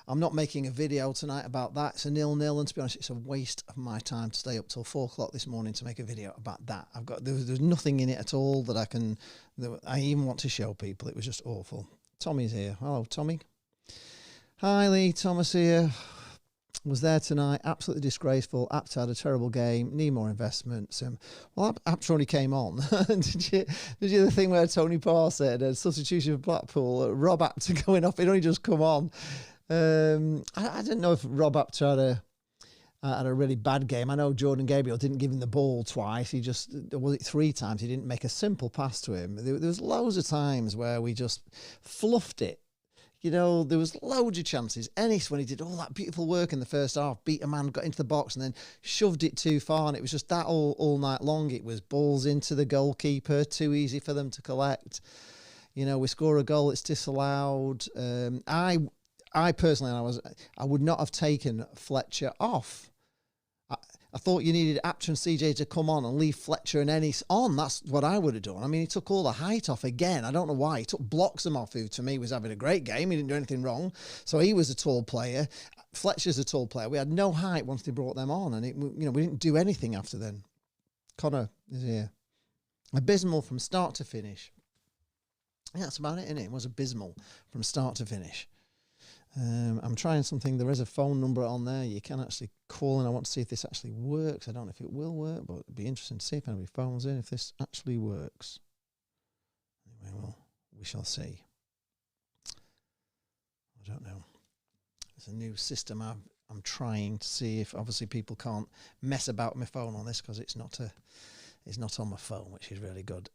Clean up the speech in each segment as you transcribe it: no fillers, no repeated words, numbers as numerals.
I'm not making a video tonight about that. It's a 0-0, and to be honest, it's a waste of my time to stay up till 4 o'clock this morning to make a video about that. There's nothing in it at all that I even want to show people. It was just awful. Tommy's here. Hello, Tommy. Hi, Lee. Thomas here. Was there tonight. Absolutely disgraceful. Apt had a terrible game. Need more investments. Well, Apt only came on. Did you the thing where Tony Parr said a substitution for Blackpool? Rob Apt going off. It only just come on. I didn't know if Rob Apt had a really bad game. I know Jordan Gabriel didn't give him the ball twice. He just, was it 3 times? He didn't make a simple pass to him. There was loads of times where we just fluffed it. You know, there was loads of chances. Ennis, when he did all that beautiful work in the first half, beat a man, got into the box and then shoved it too far. And it was just that all night long. It was balls into the goalkeeper, too easy for them to collect. You know, we score a goal, it's disallowed. I personally, I would not have taken Fletcher off. I thought you needed Apt and CJ to come on and leave Fletcher and Ennis on. That's what I would have done. I mean, he took all the height off again. I don't know why. He took Bloxham off, who to me was having a great game. He didn't do anything wrong. So he was a tall player. Fletcher's a tall player. We had no height once they brought them on. And, we didn't do anything after then. Connor is here. Abysmal from start to finish. Yeah, that's about it, isn't it? It was abysmal from start to finish. I'm trying something. There is a phone number on there. You can actually call in. I want to see if this actually works. I don't know if it will work, but it'd be interesting to see if anybody phones in, if this actually works. Anyway, well, we shall see. I don't know. It's a new system. I'm trying to see if obviously people can't mess about my phone on this because it's not on my phone, which is really good.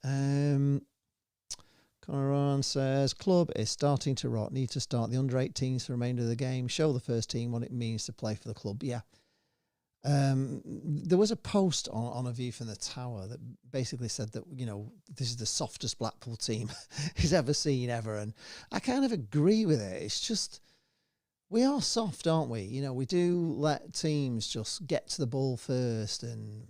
Conran says, club is starting to rot. Need to start the under-18s for the remainder of the game. Show the first team what it means to play for the club. Yeah. There was a post on A View from the Tower that basically said that, this is the softest Blackpool team he's ever seen ever. And I kind of agree with it. It's just, we are soft, aren't we? We do let teams just get to the ball first, and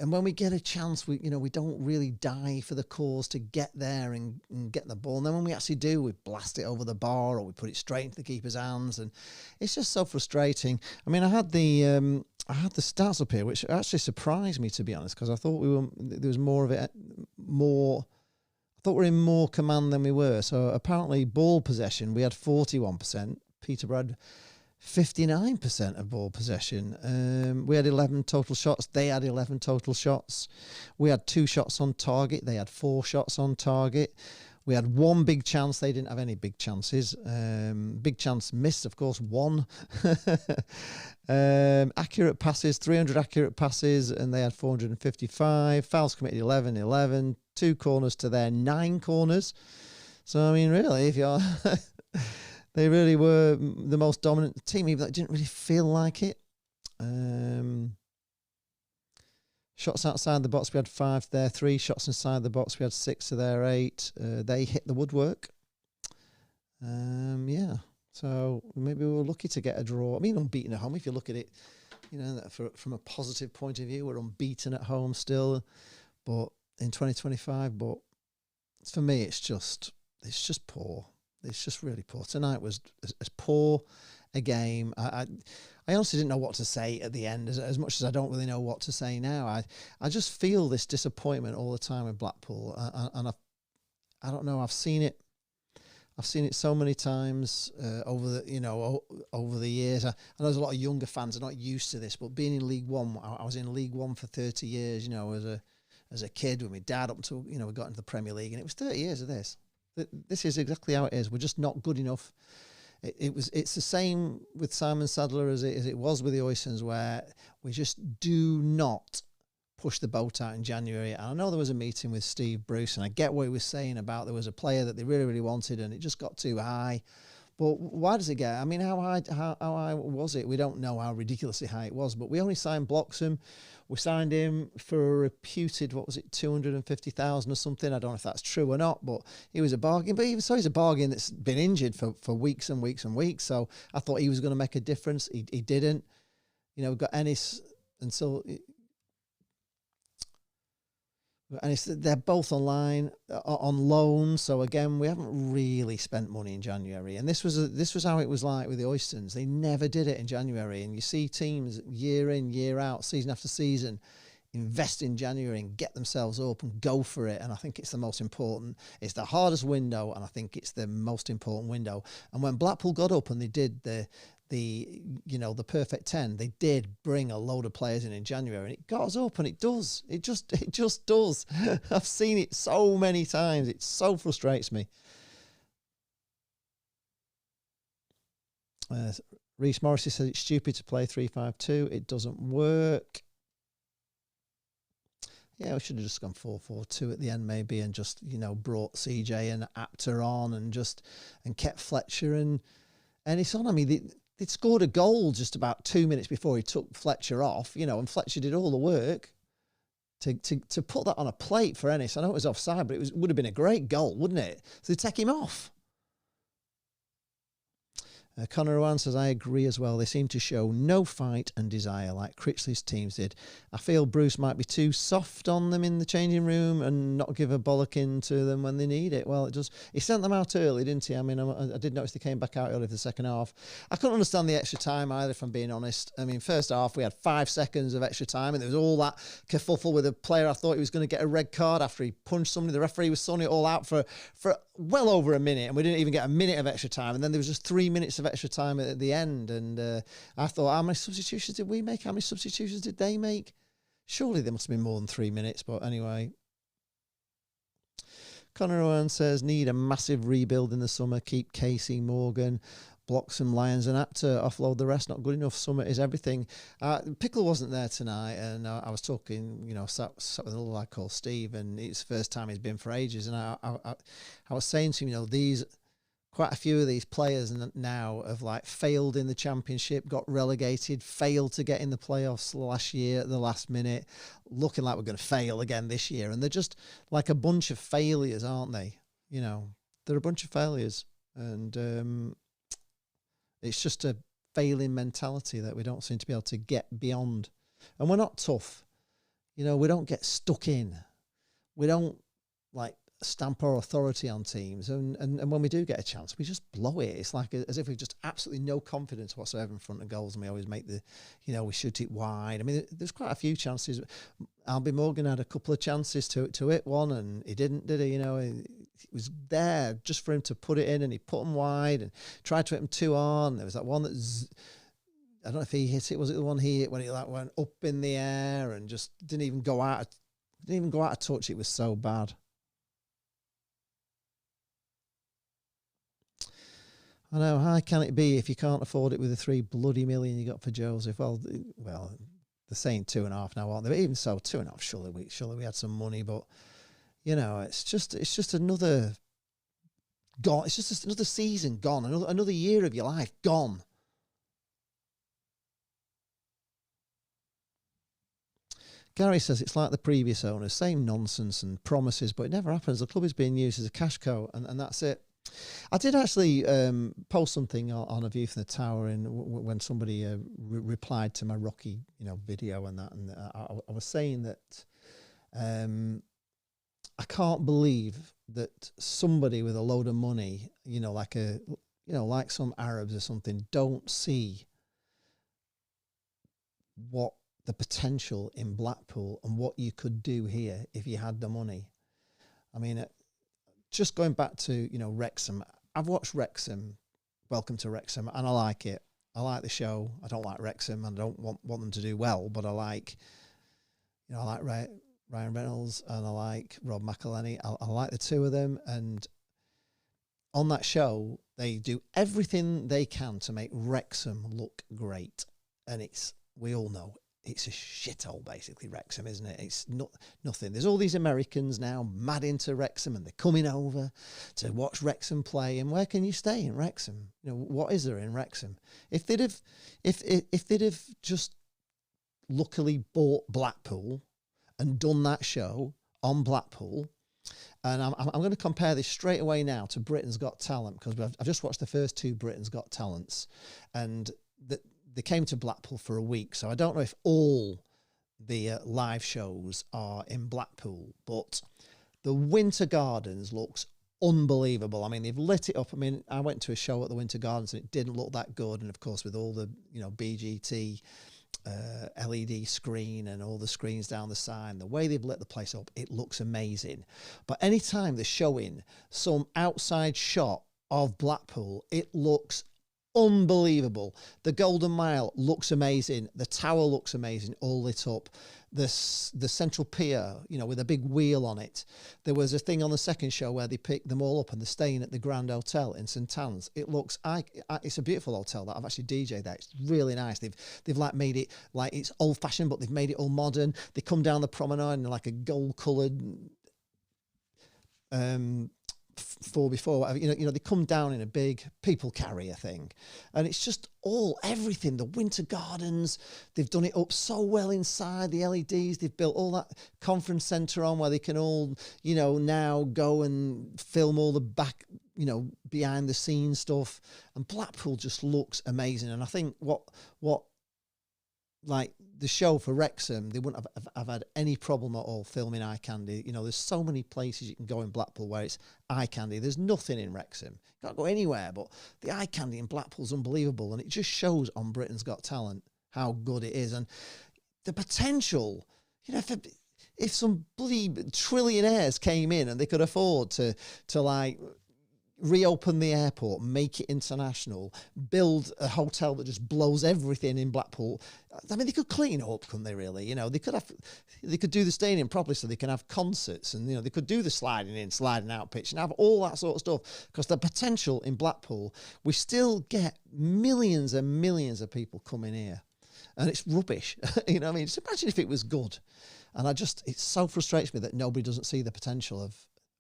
when we get a chance, we don't really die for the cause to get there and get the ball. And then when we actually do, we blast it over the bar or we put it straight into the keeper's hands, and it's just so frustrating. I mean, I had the stats up here, which actually surprised me, to be honest, because I thought there was more of it. I thought we were in more command than we were. So apparently, ball possession, we had 41%. Peterborough had 59% of ball possession. We had 11 total shots. They had 11 total shots. We had 2 shots on target. They had 4 shots on target. We had 1 big chance. They didn't have any big chances. Big chance missed, of course, 1. Accurate passes, 300 accurate passes, and they had 455. Fouls committed 11. 2 corners to their 9 corners. So, I mean, really, if you're... They really were the most dominant team, even though it didn't really feel like it. Shots outside the box, we had 5 to their 3. Shots inside the box, we had 6 to their 8. They hit the woodwork. Yeah, so maybe we were lucky to get a draw. I mean, unbeaten at home, if you look at it, from a positive point of view, we're unbeaten at home still, but in 2025. But for me, it's just poor. It's just really poor. Tonight was as poor a game. I honestly didn't know what to say at the end, as much as I don't really know what to say now. I just feel this disappointment all the time with Blackpool, and I don't know. I've seen it so many times over the years. I know there's a lot of younger fans are not used to this, but being in League One, I was in League One for 30 years. As a kid with my dad up until we got into the Premier League, and it was 30 years of this. This is exactly how it is. We're just not good enough. It's the same with Simon Sadler as it was with the Oysons, where we just do not push the boat out in January. And I know there was a meeting with Steve Bruce, and I get what he was saying about there was a player that they really, really wanted, and it just got too high. But why does it get? I mean, how high was it? We don't know how ridiculously high it was, but we only signed Bloxham. We signed him for a reputed, 250,000 or something. I don't know if that's true or not, but he was a bargain. But even so, he's a bargain that's been injured for weeks and weeks and weeks. So I thought he was going to make a difference. He didn't. We've got Ennis, and so And they're both online on loan. So again, we haven't really spent money in January. And this was how it was like with the Oystons. They never did it in January. And you see teams year in, year out, season after season, invest in January and get themselves up and go for it. And I think it's the most important. It's the hardest window, and I think it's the most important window. And when Blackpool got up and they did the perfect 10, they did bring a load of players in January, and it got us up, and it just does. I've seen it so many times. It so frustrates me. Reece Morrissey says it's stupid to play 3-5-2. It doesn't work. Yeah, we should have just gone 4-4-2 at the end maybe, and just, brought CJ and Apter on and kept Fletcher and it's on. I mean, they'd scored a goal just about 2 minutes before he took Fletcher off, and Fletcher did all the work to put that on a plate for Ennis. I know it was offside, but would have been a great goal, wouldn't it? So they take him off. Connor Owen says, I agree as well. They seem to show no fight and desire like Critchley's teams did. I feel Bruce might be too soft on them in the changing room and not give a bollocking to them when they need it. Well, he sent them out early, didn't he? I mean, I did notice they came back out early for the second half. I couldn't understand the extra time either, if I'm being honest. I mean, first half, we had 5 seconds of extra time, and there was all that kerfuffle with a player. I thought he was going to get a red card after he punched somebody. The referee was sorting it all out for well over a minute, and we didn't even get a minute of extra time. And then there was just 3 minutes of extra time at the end, and I thought, how many substitutions did we make? How many substitutions did they make? Surely there must have been more than 3 minutes, but anyway. Connor Owen says, need a massive rebuild in the summer, keep Casey, Morgan, block some Lions and Apter, offload the rest, not good enough, summer is everything. Pickle wasn't there tonight, and I was talking, sat with a little lad called Steve, and it's the first time he's been for ages, and I was saying to him, quite a few of these players now have failed in the Championship, got relegated, failed to get in the playoffs last year at the last minute, looking like we're going to fail again this year. And they're just like a bunch of failures, aren't they? They're a bunch of failures. And it's just a failing mentality that we don't seem to be able to get beyond. And we're not tough. We don't get stuck in. We don't stamp our authority on teams, and when we do get a chance, we just blow it. It's like as if we've just absolutely no confidence whatsoever in front of goals, and we always make we shoot it wide. I mean, there's quite a few chances. Albie Morgan had a couple of chances to hit one, and he didn't, did he? It was there just for him to put it in, and he put them wide and tried to hit them too hard. There was that one that I don't know if he hit it. Was it the one he hit when he went up in the air and just didn't even go out of touch? It was so bad. I know, how can it be if you can't afford it with the $3 bloody million you got for Joseph? Well, they're saying 2.5 now, aren't they? But even so, 2.5, surely we had some money, but it's just another gone. It's just another season gone, another year of your life gone. Gary says it's like the previous owners, same nonsense and promises, but it never happens. The club is being used as a cash cow, and that's it. I did actually post something on A View from the Tower when somebody replied to my Rocky, video and that, and I was saying that I can't believe that somebody with a load of money, like some Arabs or something, don't see what the potential in Blackpool and what you could do here if you had the money. I mean, just going back to, Wrexham, I've watched Wrexham, Welcome to Wrexham, and I like it. I like the show. I don't like Wrexham, and I don't want them to do well, but I like Ryan Reynolds, and I like Rob McElhenney. I like the two of them, and on that show, they do everything they can to make Wrexham look great, and we all know it's a shithole, basically, Wrexham, isn't it? It's nothing. There's all these Americans now mad into Wrexham, and they're coming over to watch Wrexham play. And where can you stay in Wrexham? What is there in Wrexham? If they'd have just luckily bought Blackpool and done that show on Blackpool, and I'm going to compare this straight away now to Britain's Got Talent, because I've just watched the first 2 Britain's Got Talents, and they came to Blackpool for a week, so I don't know if all the live shows are in Blackpool, but the Winter Gardens looks unbelievable. I mean, they've lit it up. I mean, I went to a show at the Winter Gardens and it didn't look that good. And of course, with all the, BGT LED screen and all the screens down the side, the way they've lit the place up, it looks amazing. But anytime they're showing some outside shot of Blackpool, it looks unbelievable. The Golden Mile looks amazing. The tower looks amazing, all lit up. The central pier, with a big wheel on it. There was a thing on the second show where they picked them all up and they're staying at the Grand Hotel in St Anne's. It looks, it's a beautiful hotel that I've actually DJ'd there. It's really nice. They've like made it like it's old fashioned, but they've made it all modern. They come down the promenade in like a gold coloured 4x4, whatever, they come down in a big people carrier thing, and it's just everything. The Winter Gardens, they've done it up so well inside. The LEDs, they've built all that conference centre on where they can all, now go and film all the back, behind the scenes stuff. And Blackpool just looks amazing. And I think what like the show for Wrexham, they wouldn't have had any problem at all filming eye candy. There's so many places you can go in Blackpool where it's eye candy. There's nothing in Wrexham. You can't go anywhere, but the eye candy in Blackpool's unbelievable. And it just shows on Britain's Got Talent how good it is. And the potential, if some bloody trillionaires came in and they could afford to like reopen the airport, make it international, build a hotel that just blows everything in Blackpool. I mean, they could clean it up, couldn't they, really? They could do the stadium properly so they can have concerts, and, they could do the sliding in, sliding out pitch and have all that sort of stuff, because the potential in Blackpool, we still get millions and millions of people coming here, and it's rubbish. What I mean? Just imagine if it was good. And it so frustrates me that nobody doesn't see the potential of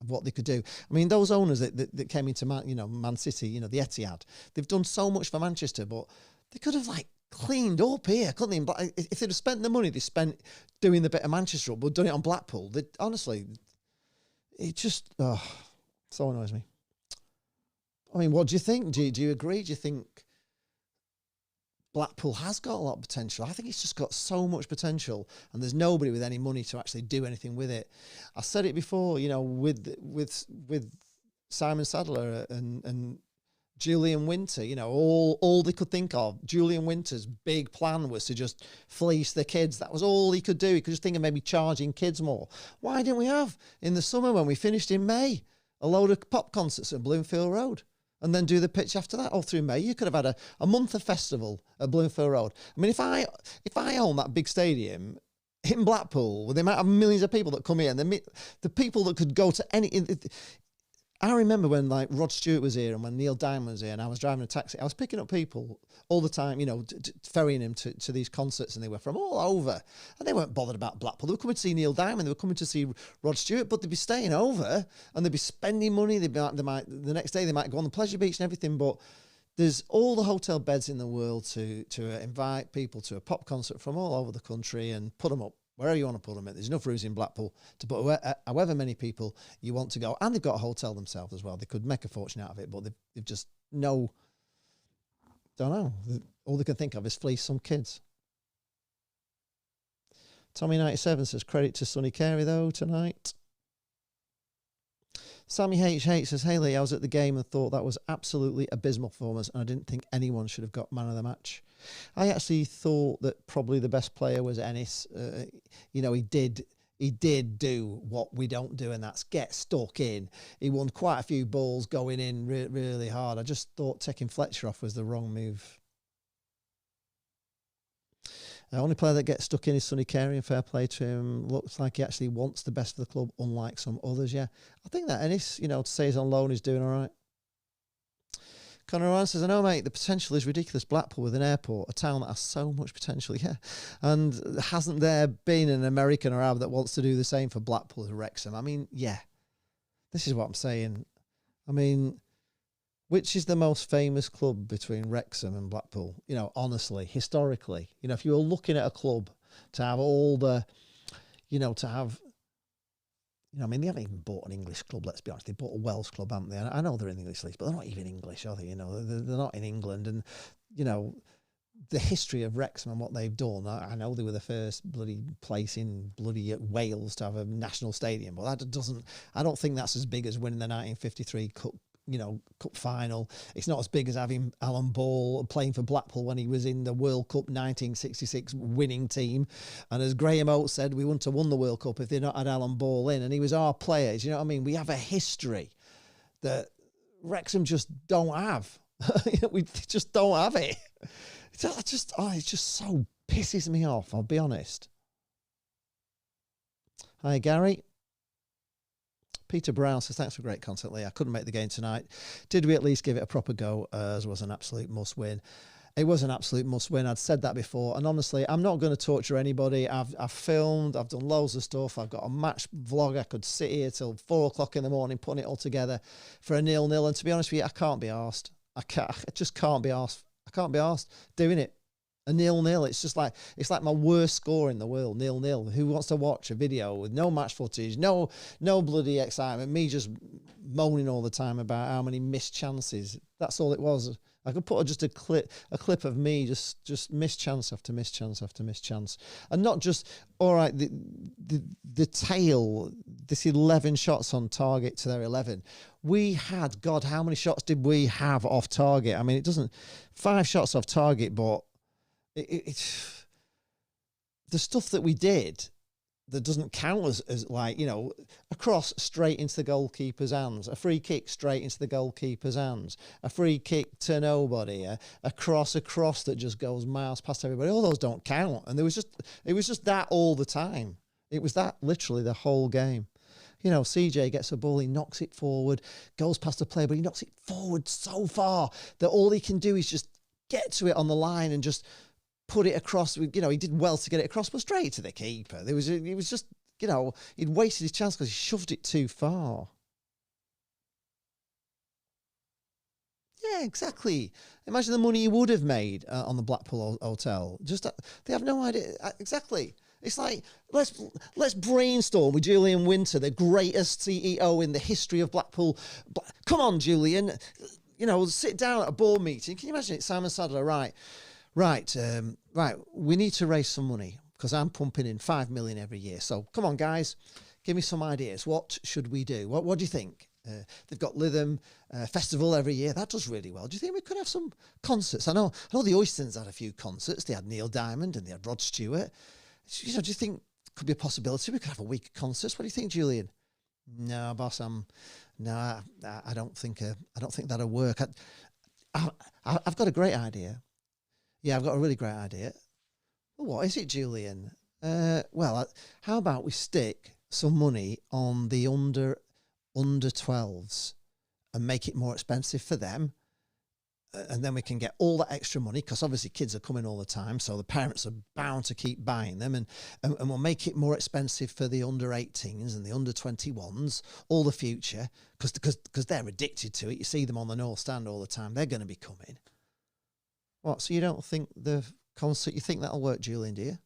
what they could do. I mean, those owners that came into Man City, the Etihad, they've done so much for Manchester, but they could have cleaned up here, couldn't they? If they'd have spent the money they spent doing the bit of Manchester up, but done it on Blackpool, honestly, it just so annoys me. I mean, what do you think? Do you agree? Do you think Blackpool has got a lot of potential? I think it's just got so much potential, and there's nobody with any money to actually do anything with it. I said it before, with Simon Sadler and Julian Winter, all they could think of. Julian Winter's big plan was to just fleece the kids. That was all he could do. He could just think of maybe charging kids more. Why didn't we have, in the summer when we finished in May, a load of pop concerts at Bloomfield Road? And then do the pitch after that all through May. You could have had a month of festival at Bloomfield Road. I mean, if I own that big stadium in Blackpool, with the amount of millions of people that come here, and the people that could go to any... I remember when Rod Stewart was here and when Neil Diamond was here, and I was driving a taxi, I was picking up people all the time, ferrying them to these concerts, and they were from all over, and they weren't bothered about Blackpool. They were coming to see Neil Diamond, they were coming to see Rod Stewart, but they'd be staying over and they'd be spending money. They might the next day they might go on the pleasure beach and everything, but there's all the hotel beds in the world to invite people to a pop concert from all over the country and put them up wherever you want to put them in. There's enough rooms in Blackpool to put however many people you want to go. And they've got a hotel themselves as well. They could make a fortune out of it, but they've just don't know. All they can think of is fleece some kids. Tommy97 says, credit to Sonny Carey, though, tonight. Sammy HH says, hey Lee, I was at the game and thought that was absolutely abysmal performance, and I didn't think anyone should have got man of the match. I actually thought that probably the best player was Ennis. He did do what we don't do, and that's get stuck in. He won quite a few balls going in really hard. I just thought taking Fletcher off was the wrong move. The only player that gets stuck in is Sonny Carey, and fair play to him. Looks like he actually wants the best for the club, unlike some others, yeah. I think that Ennis, to say he's on loan, he's doing all right. Conor Ryan says, I know, mate, the potential is ridiculous. Blackpool with an airport, a town that has so much potential, yeah. And hasn't there been an American or Arab that wants to do the same for Blackpool as Wrexham? I mean, yeah. This is what I'm saying. I mean, which is the most famous club between Wrexham and Blackpool? Honestly, historically. If you were looking at a club to have all the, to have... I mean, they haven't even bought an English club, let's be honest. They bought a Welsh club, haven't they? I know they're in the English league, but they're not even English, are they? They're not in England. And, the history of Wrexham and what they've done. I know they were the first bloody place in bloody Wales to have a national stadium, but that doesn't. I don't think that's as big as winning the 1953 cup. Cup final. It's not as big as having Alan Ball playing for Blackpool when he was in the World Cup 1966 winning team. And as Graham Oates said, we wouldn't have won the World Cup if they'd not had Alan Ball in. And he was our players. You know what I mean? We have a history that Wrexham just don't have. We just don't have it. It just so pisses me off, I'll be honest. Hi, Gary. Peter Brown says, thanks for great content, Lee. I couldn't make the game tonight. Did we at least give it a proper go, as it was an absolute must-win? It was an absolute must-win. I'd said that before. And honestly, I'm not going to torture anybody. I've filmed. I've done loads of stuff. I've got a match vlog. I could sit here till 4 o'clock in the morning putting it all together for a 0-0. And to be honest with you, I can't be arsed. I just can't be arsed. I can't be arsed doing it. A 0-0. It's like my worst score in the world. 0-0. Who wants to watch a video with no match footage, no bloody excitement, me just moaning all the time about how many missed chances? That's all it was. I could put just a clip of me just missed chance after missed chance after missed chance, and not just all right. The tail. This 11 shots on target to their 11. We had, God, how many shots did we have off target? I mean, it doesn't 5 shots off target, but it's the stuff that we did that doesn't count as like, a cross straight into the goalkeeper's hands, a free kick straight into the goalkeeper's hands, a free kick to nobody, a cross that just goes miles past everybody. All those don't count. And it was just that all the time. It was that literally the whole game. CJ gets a ball, he knocks it forward, goes past the player, but he knocks it forward so far that all he can do is just get to it on the line and just put it across. He did well to get it across, but straight to the keeper. It was just, he'd wasted his chance because he shoved it too far. Yeah, exactly. Imagine the money he would have made on the Blackpool hotel. They have no idea. Exactly. It's like, let's brainstorm with Julian Winter, the greatest CEO in the history of Blackpool. Come on, Julian. Sit down at a board meeting. Can you imagine it? Simon Sadler, right. We need to raise some money because I'm pumping in 5 million every year. So come on, guys, give me some ideas. What should we do? What do you think? They've got Lytham Festival every year. That does really well. Do you think we could have some concerts? I know the Oystons had a few concerts. They had Neil Diamond and they had Rod Stewart. Do you think it could be a possibility we could have a week of concerts? What do you think, Julian? No, boss, I don't think that'll work. I've got a great idea. Yeah, I've got a really great idea. Well, what is it, Julian? How about we stick some money on the under 12s and make it more expensive for them? And then we can get all that extra money because obviously kids are coming all the time. So the parents are bound to keep buying them and we'll make it more expensive for the under 18s and the under 21s, all the future, because they're addicted to it. You see them on the North Stand all the time. They're going to be coming. What? So you don't think the concert, you think that'll work, Julian, do you?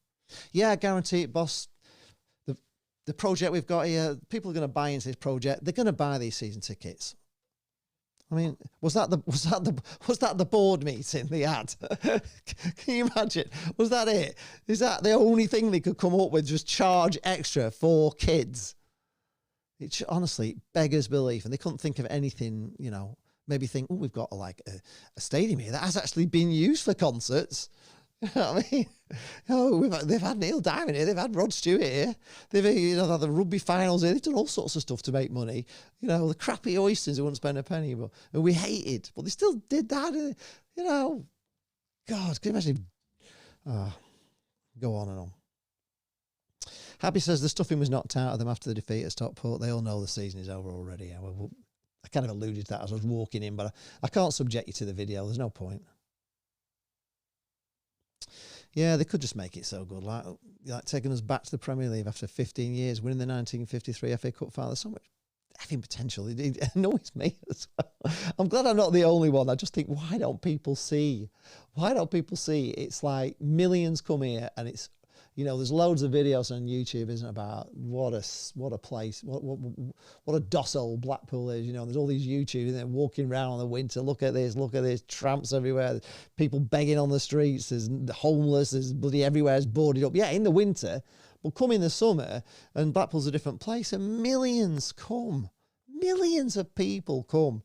Yeah, I guarantee it, boss. The project we've got here, people are going to buy into this project. They're going to buy these season tickets. I mean, was that the board meeting they had? Can you imagine? Was that it? Is that the only thing they could come up with? Just charge extra for kids? It honestly beggars belief, and they couldn't think of anything. Maybe think, oh, we've got a stadium here that has actually been used for concerts. You know what I mean? They've had Neil Diamond here. They've had Rod Stewart here. They've had the rugby finals here. They've done all sorts of stuff to make money. The crappy Oystons who wouldn't spend a penny, but we hated. But they still did that. God, can you imagine? Go on and on. Happy says the stuffing was knocked out of them after the defeat at Stockport. They all know the season is over already. I kind of alluded to that as I was walking in, but I can't subject you to the video. There's no point. Yeah, they could just make it so good, like taking us back to the Premier League after 15 years, winning the 1953 FA Cup final. There's so much effing potential. It annoys me as well. I'm glad I'm not the only one. I just think, why don't people see? Why don't people see? It's like millions come here, and it's You know, there's loads of videos on YouTube, isn't it, about what a place, what a docile Blackpool is. You know, there's all these YouTubers there walking around in the winter. Look at this, tramps everywhere, people begging on the streets, there's homeless, there's bloody everywhere, it's boarded up. Yeah, in the winter, but come in the summer, and Blackpool's a different place, and millions come. Millions of people come.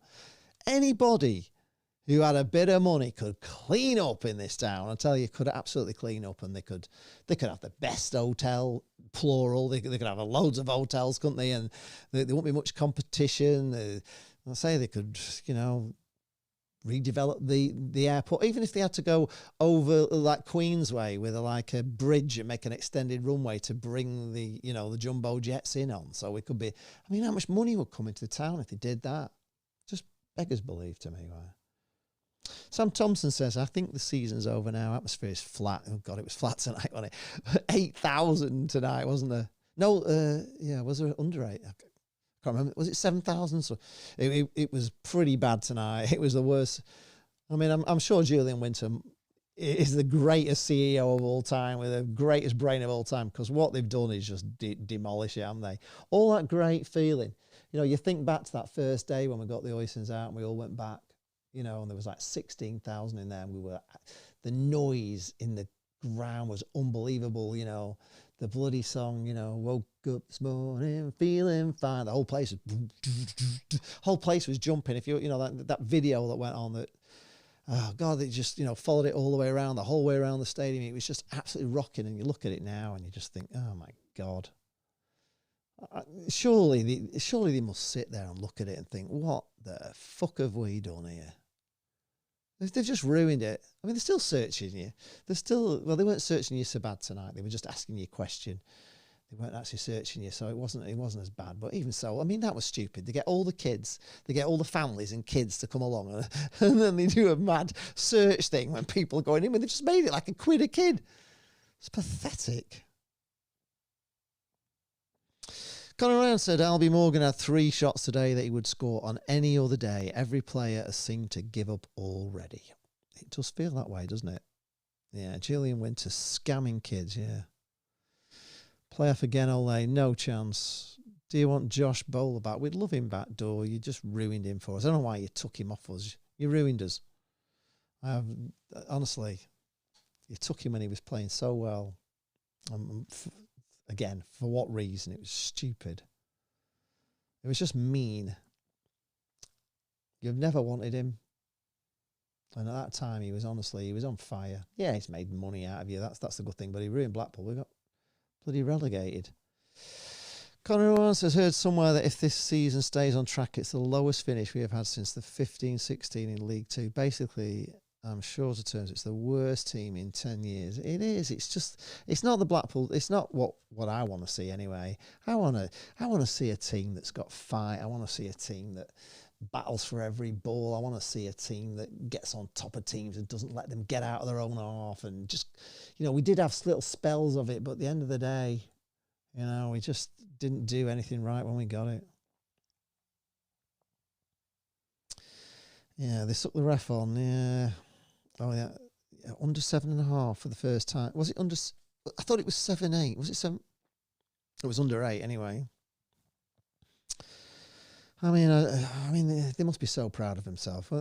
Anybody who had a bit of money could clean up in this town. I tell you, could absolutely clean up, and they could have the best hotel, plural. They could have loads of hotels, couldn't they? And there won't be much competition. I say they could, you know, redevelop the airport, even if they had to go over like Queensway with a bridge and make an extended runway to bring the, you know, the jumbo jets in on. So it could be, I mean, how much money would come into the town if they did that? Just beggars believe to me. Why? Sam Thompson says, I think the season's over now. Atmosphere is flat. Oh God, it was flat tonight, wasn't it? 8,000 tonight, wasn't there? No, yeah, was there under 8? Can't remember. Was it 7,000? So it was pretty bad tonight. It was the worst. I mean, I'm sure Julian Winter is the greatest CEO of all time, with the greatest brain of all time, because what they've done is just demolish it, haven't they? All that great feeling. You know, you think back to that first day when we got the Oysons out and we all went back, you know, and there was like 16,000 in there, and the noise in the ground was unbelievable, you know. The bloody song, you know, woke up this morning feeling fine. The whole place was jumping. If you know, that video that went on, that, oh God, they just, you know, followed it all the way around, the whole way around the stadium. It was just absolutely rocking. And you look at it now and you just think, oh my God. Surely they must sit there and look at it and think, what the fuck have we done here? They've just ruined it. I mean, they're still searching you. Well, they weren't searching you so bad tonight. They were just asking you a question. They weren't actually searching you, so it wasn't as bad. But even so, I mean, that was stupid. They get all the kids, they get all the families and kids to come along, and then they do a mad search thing when people are going in, and they just made it like £1 a kid. It's pathetic. Conor Ryan said Albie Morgan had 3 shots today that he would score on any other day. Every player has seemed to give up already. It does feel that way, doesn't it? Yeah, Julian Winter scamming kids, yeah. Player for Genole, no chance. Do you want Josh Bowler back? We'd love him back, door. You just ruined him for us. I don't know why you took him off us. You ruined us. Honestly, you took him when he was playing so well. Again, for what reason? It was stupid. It was just mean. You've never wanted him. And at that time, he was on fire. Yeah, he's made money out of you. That's the good thing. But he ruined Blackpool. We got bloody relegated. Conor Owens has heard somewhere that if this season stays on track, it's the lowest finish we have had since the 15-16 in League Two. Basically, I'm sure to terms, it's the worst team in 10 years. It is. It's not the Blackpool. It's not what I want to see anyway. I want to see a team that's got fight. I want to see a team that battles for every ball. I want to see a team that gets on top of teams and doesn't let them get out of their own half. And just, you know, we did have little spells of it, but at the end of the day, you know, we just didn't do anything right when we got it. Yeah, they sucked the ref on. Yeah. Oh, yeah. Under 7.5 for the first time. Was it under? I thought it was 7-8. Was it 7? It was under 8 anyway. I mean, they must be so proud of himself.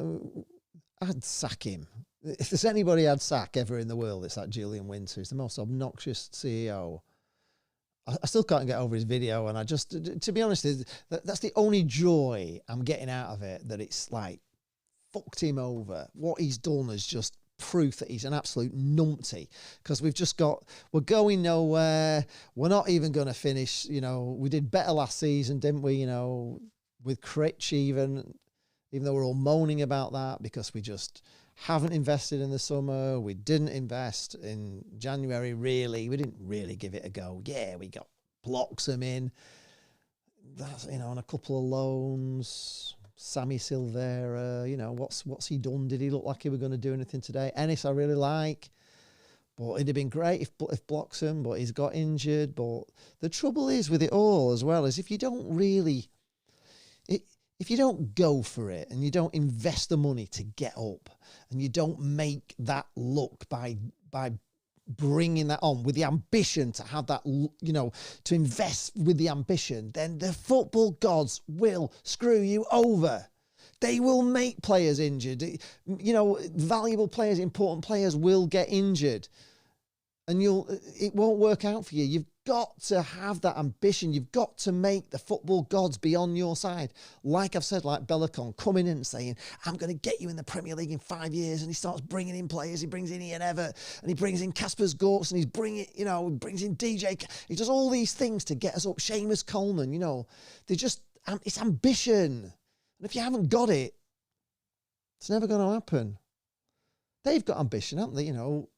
I'd sack him. If there's anybody I'd sack ever in the world, it's that Julian Winter. He's the most obnoxious CEO. I still can't get over his video, and to be honest, that's the only joy I'm getting out of it, that it's like, fucked him over. What he's done is just proof that he's an absolute numpty, because we're going nowhere. We're not even going to finish. You know, we did better last season, didn't we? You know, with Critch, even though we're all moaning about that because we just haven't invested in the summer. We didn't invest in January, really. We didn't really give it a go. Yeah, we got Bloxham in. That's, you know, on a couple of loans. Sammy Silvera, you know, what's he done? Did he look like he was going to do anything today? Ennis I really like, but it'd have been great if Bloxham, but he's got injured. But the trouble is with it all as well is if you don't go for it and you don't invest the money to get up and you don't make that look by bringing that on with the ambition to have that, you know, to invest with the ambition, then the football gods will screw you over. They will make players injured. You know, valuable players, important players will get injured. And it won't work out for you. You've got to have that ambition. You've got to make the football gods be on your side. Like I've said, like Bellicon coming in and saying, I'm going to get you in the Premier League in 5 years. And he starts bringing in players. He brings in Ian Everett and he brings in Kasper's Gortz and brings in DJ. He does all these things to get us up. Seamus Coleman, you know, it's ambition. And if you haven't got it, it's never going to happen. They've got ambition, haven't they? You know,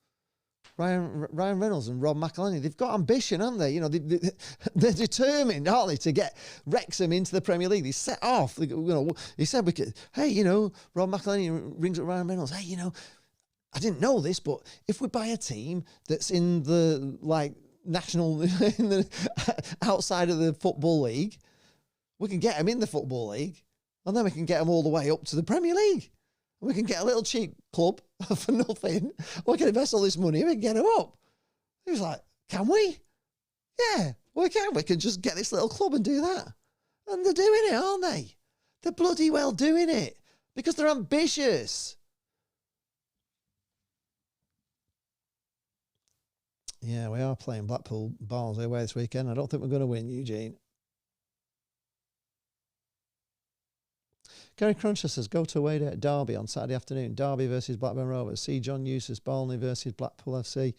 Ryan Reynolds and Rob McElhenney, they've got ambition, haven't they? You know, they're determined, aren't they, to get Wrexham into the Premier League. They set off. You know, he said, hey, you know, Rob McElhenney rings up Ryan Reynolds. Hey, you know, I didn't know this, but if we buy a team that's in the, like, national, outside of the Football League, we can get them in the Football League, and then we can get them all the way up to the Premier League. We can get a little cheap club for nothing. We can invest all this money and we can get them up. He was like, can we? Yeah, we can. We can just get this little club and do that. And they're doing it, aren't they? They're bloody well doing it because they're ambitious. Yeah, we are playing Blackpool Barnsley away this weekend. I don't think we're going to win, Eugene. Gary Cruncher says, go to away day at Derby on Saturday afternoon. Derby versus Blackburn Rovers. See John Eustace, Barnsley versus Blackpool FC.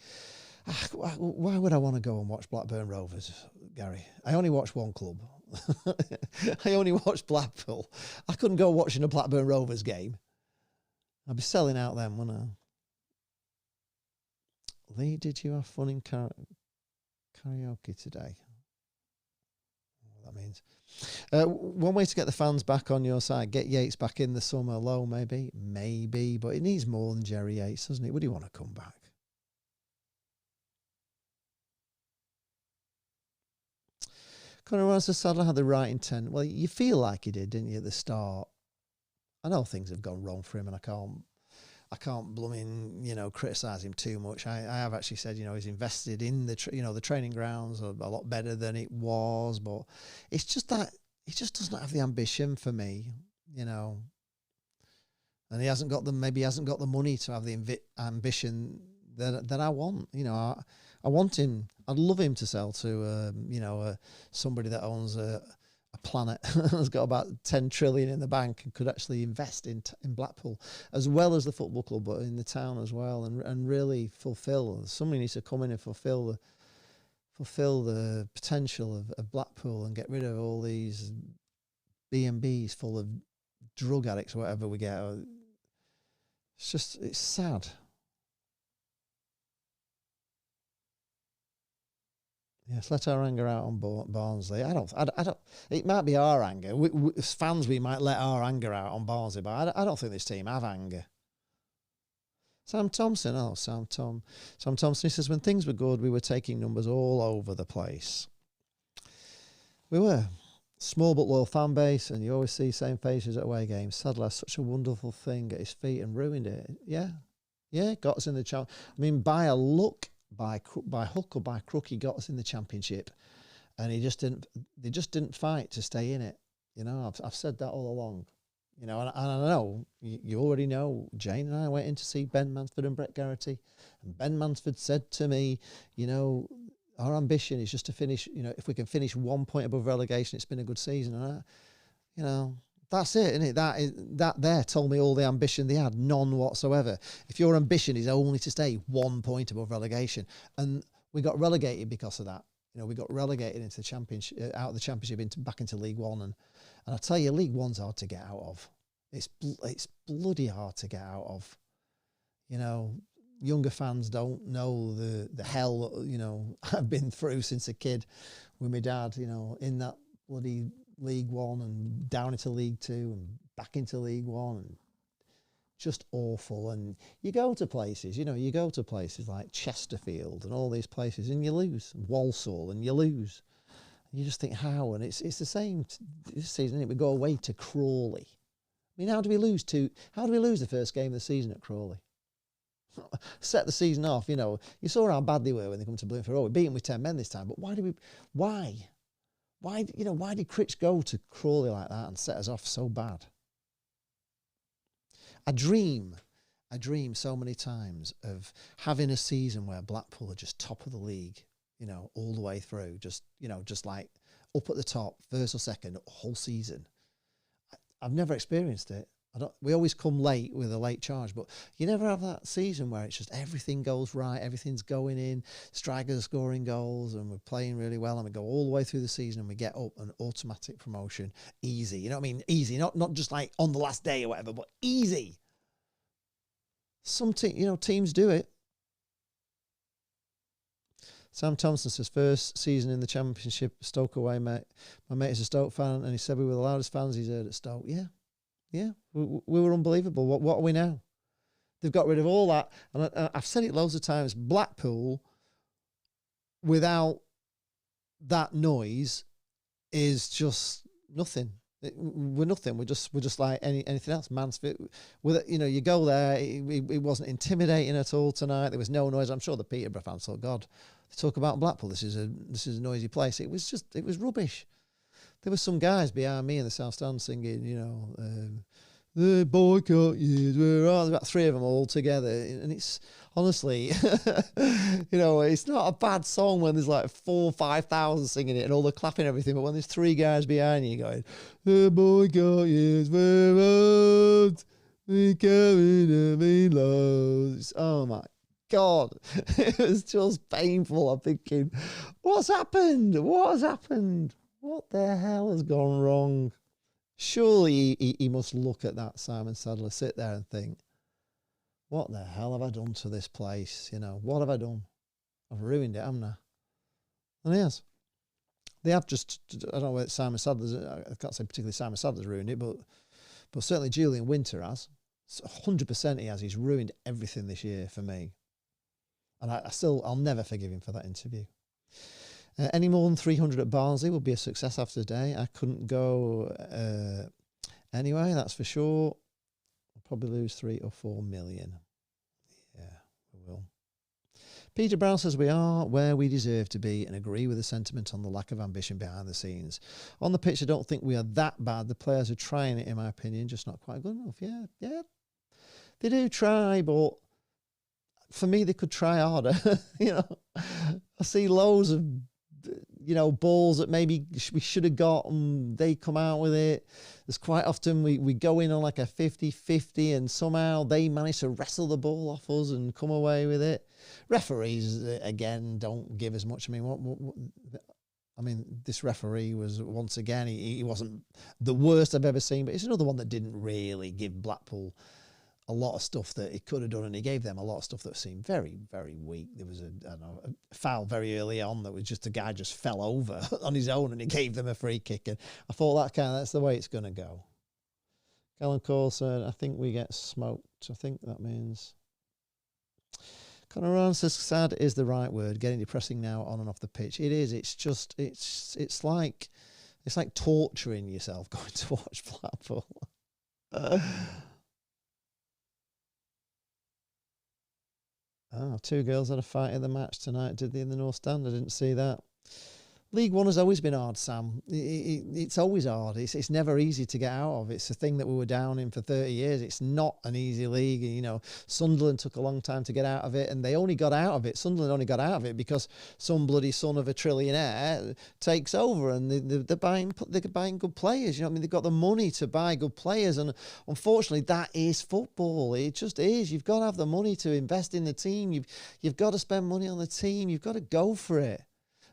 Why would I want to go and watch Blackburn Rovers, Gary? I only watch one club. I only watch Blackpool. I couldn't go watching a Blackburn Rovers game. I'd be selling out them, wouldn't I? Lee, did you have fun in karaoke today? What that means. One way to get the fans back on your side, get Yates back in the summer. Low, maybe, but it needs more than Jerry Yates, doesn't it? Would he want to come back? Conor Ross says Sadler had the right intent. Well, you feel like he did, didn't you, at the start? I know things have gone wrong for him, and I can't blooming, you know, criticise him too much. I have actually said, you know, he's invested in the training grounds a lot better than it was, but it's just that he just doesn't have the ambition for me, you know. And he hasn't got the money to have the ambition that I want. You know, I want him. I'd love him to sell to somebody that owns a planet has got about 10 trillion in the bank and could actually invest in Blackpool as well as the football club, but in the town as well, and really fulfill. Somebody needs to come in and fulfill the potential of Blackpool and get rid of all these B&Bs full of drug addicts or whatever we get. It's sad. Yes, let our anger out on Barnsley. I don't. It might be our anger. We, as fans, we might let our anger out on Barnsley, but I don't think this team have anger. Sam Thompson. Sam Thompson. He says, when things were good, we were taking numbers all over the place. We were. Small but loyal fan base, and you always see same faces at away games. Sadler has such a wonderful thing at his feet and ruined it. Yeah, got us in the challenge. I mean, by a look. By hook or by crook, he got us in the Championship, and they just didn't fight to stay in it. You know, I've said that all along. You know, and I know you already know. Jane and I went in to see Ben Mansford and Brett Garrity, and Ben Mansford said to me, you know, our ambition is just to finish. You know, if we can finish 1 point above relegation, it's been a good season. And you know. That's it, isn't it? That there told me all the ambition they had, none whatsoever. If your ambition is only to stay 1 point above relegation, and we got relegated because of that. You know, we got relegated into the Championship, out of the Championship back into League One, and I tell you, League One's hard to get out of. It's bloody hard to get out of. You know, younger fans don't know the hell, you know, I've been through since a kid with my dad. You know, in that bloody League One and down into League Two and back into League One, and just awful. And you go to places like Chesterfield and all these places, and you lose. Walsall, and you lose. You just think, how? And it's the same this season, isn't it? We go away to Crawley. I mean, how do we lose the first game of the season at Crawley? set the season off. You know, you saw how bad they were when they come to Bloomfield. Oh, we beat them with 10 men this time. But why did Critch go to Crawley like that and set us off so bad? I dream so many times of having a season where Blackpool are just top of the league, you know, all the way through, just like up at the top, first or second, whole season. I've never experienced it. We always come late with a late charge, but you never have that season where it's just everything goes right, everything's going in, strikers are scoring goals, and we're playing really well, and we go all the way through the season, and we get up an automatic promotion, easy. You know what I mean? Easy, not just like on the last day or whatever, but easy. Some teams do it. Sam Thompson says, first season in the Championship, Stoke away, mate. My mate is a Stoke fan, and he said we were the loudest fans he's heard at Stoke. Yeah, we were unbelievable. What are we now? They've got rid of all that. And I've said it loads of times, Blackpool, without that noise, is just nothing. We're nothing. We're just like anything else. Mansfield, you go there. It wasn't intimidating at all tonight. There was no noise. I'm sure the Peterborough fans thought, God, they talk about Blackpool. This is a noisy place. It was rubbish. There were some guys behind me in the South Stand singing, the boycott years. There's about 3 of them all together, and it's honestly, it's not a bad song when there's like 4,000 or 5,000 singing it and all the clapping and everything. But when there's 3 guys behind you going, the boycott years, we're out, we coming to be lost. Oh my God, it was just painful. I'm thinking, what's happened? What has happened? What the hell has gone wrong? Surely he must look at that Simon Sadler, sit there and think, what the hell have I done to this place? What have I done? I've ruined it, haven't I? And he has. They have just, I don't know whether Simon Sadler's, I can't say particularly Simon Sadler's ruined it, but certainly Julian Winter has. 100% he has. He's ruined everything this year for me. And I'll never forgive him for that interview. Any more than 300 at Barnsley will be a success after today. I couldn't go anyway, that's for sure. We'll probably lose 3 or 4 million. Yeah, we will. Peter Brown says we are where we deserve to be and agree with the sentiment on the lack of ambition behind the scenes. On the pitch, I don't think we are that bad. The players are trying it, in my opinion, just not quite good enough. Yeah. They do try, but for me, they could try harder. I see loads of balls that maybe we should have got and they come out with it. There's quite often we go in on like a 50-50 and somehow they manage to wrestle the ball off us and come away with it. Referees, again, don't give as much. I mean, this referee was, once again, he wasn't the worst I've ever seen, but it's another one that didn't really give Blackpool a lot of stuff that he could have done, and he gave them a lot of stuff that seemed very, very weak. There was a foul very early on that was just a guy just fell over on his own, and he gave them a free kick. And I thought that's the way it's going to go. Callum Coulson, I think we get smoked. I think that means. Conor Ryan says sad is the right word. Getting depressing now on and off the pitch. It is. It's just it's like torturing yourself going to watch Blackpool. 2 girls had a fight in the match tonight, did they, in the North Stand? I didn't see that. League One has always been hard, Sam. It's always hard. It's never easy to get out of. It's a thing that we were down in for 30 years. It's not an easy league. Sunderland took a long time to get out of it, and they only got out of it. Sunderland only got out of it because some bloody son of a trillionaire takes over, and they're buying good players. They've got the money to buy good players, and unfortunately, that is football. It just is. You've got to have the money to invest in the team. You've got to spend money on the team. You've got to go for it.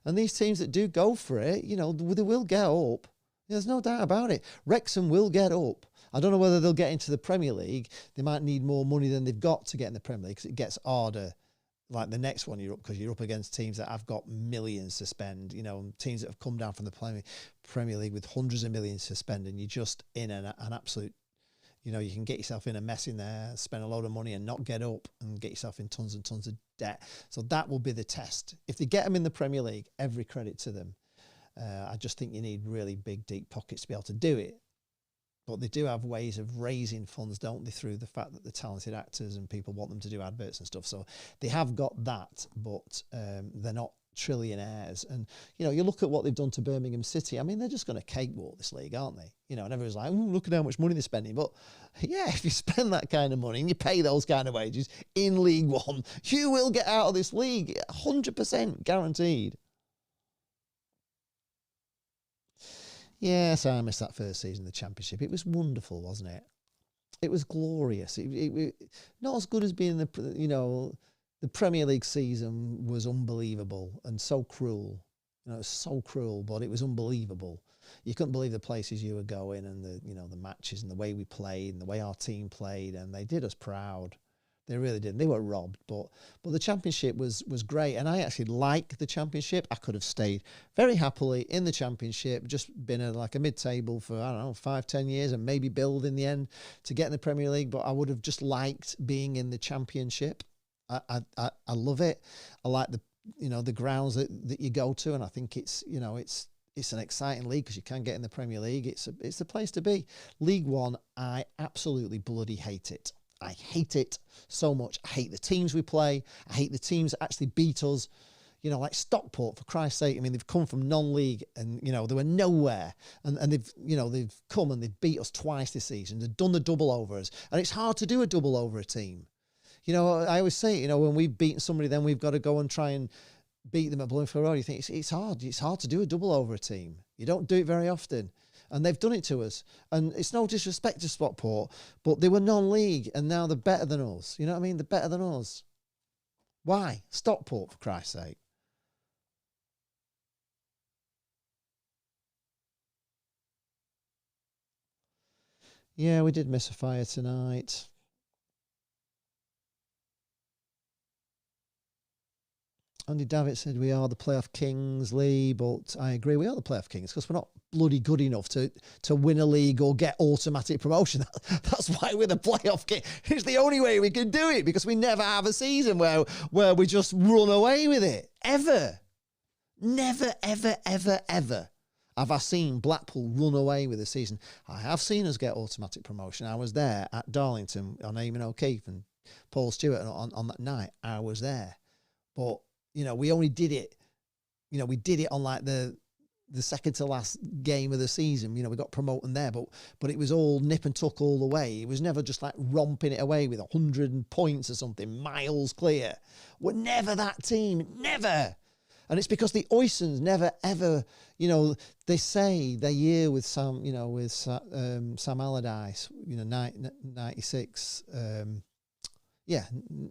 And these teams that do go for it, they will get up. There's no doubt about it. Wrexham will get up. I don't know whether they'll get into the Premier League. They might need more money than they've got to get in the Premier League because it gets harder. Like the next one, because you're up against teams that have got millions to spend, teams that have come down from the Premier League with hundreds of millions to spend, and you're just in an absolute, you can get yourself in a mess in there, spend a load of money and not get up and get yourself in tons and tons of debt. So that will be the test. If they get them in the Premier League, every credit to them. I just think you need really big, deep pockets to be able to do it. But they do have ways of raising funds, don't they, through the fact that they're talented actors and people want them to do adverts and stuff. So they have got that, but they're not trillionaires. And, you know, you look at what they've done to Birmingham City. I mean, they're just going to cakewalk this league, aren't they? You know, and everyone's like, look at how much money they're spending. But yeah, if you spend that kind of money and you pay those kind of wages in League One, you will get out of this league 100% guaranteed. Yes, I missed that first season of the Championship. It was wonderful, wasn't it? It was glorious. Not as good as being the Premier League season was unbelievable and so cruel. You know, it was so cruel, but it was unbelievable. You couldn't believe the places you were going and the matches and the way we played and the way our team played, and they did us proud. They really did. They were robbed, but the Championship was great, and I actually like the Championship. I could have stayed very happily in the Championship, just been like a mid-table for, I don't know, 5-10 years, and maybe build in the end to get in the Premier League. But I would have just liked being in the Championship. I love it. I like the grounds that you go to, and I think it's an exciting league because you can get in the Premier League. It's the place to be. League One, I absolutely bloody hate it. I hate it so much. I hate the teams we play. I hate the teams that actually beat us. You know, like Stockport, for Christ's sake. I mean, they've come from non-league and, you know, they were nowhere. And they've come and they've beat us twice this season. They've done the double over us. And it's hard to do a double over a team. You know, I always say, you know, when we've beaten somebody, then we've got to go and try and beat them at Bloomfield Road. You think it's hard. It's hard to do a double over a team. You don't do it very often. And they've done it to us. And it's no disrespect to Stockport, but they were non-league and now they're better than us. You know what I mean? They're better than us. Why? Stockport, for Christ's sake. Yeah, we did miss a fire tonight. Andy Davitt said we are the playoff kings, Lee, but I agree we are the playoff kings because we're not bloody good enough to win a league or get automatic promotion. That's why we're the playoff king. It's the only way we can do it because we never have a season where we just run away with it. Ever. Never, ever, ever, ever have I seen Blackpool run away with a season. I have seen us get automatic promotion. I was there at Darlington on Eamon O'Keefe and Paul Stewart on that night. I was there. But you know, we only did it, you know, we did it on like the second to last game of the season. You know, we got promoted there, but it was all nip and tuck all the way. It was never just like romping it away with 100 points or something, miles clear. We're never that team, never. And it's because the Oysons never, ever, you know, they say their year with Sam Allardyce, you know, 96,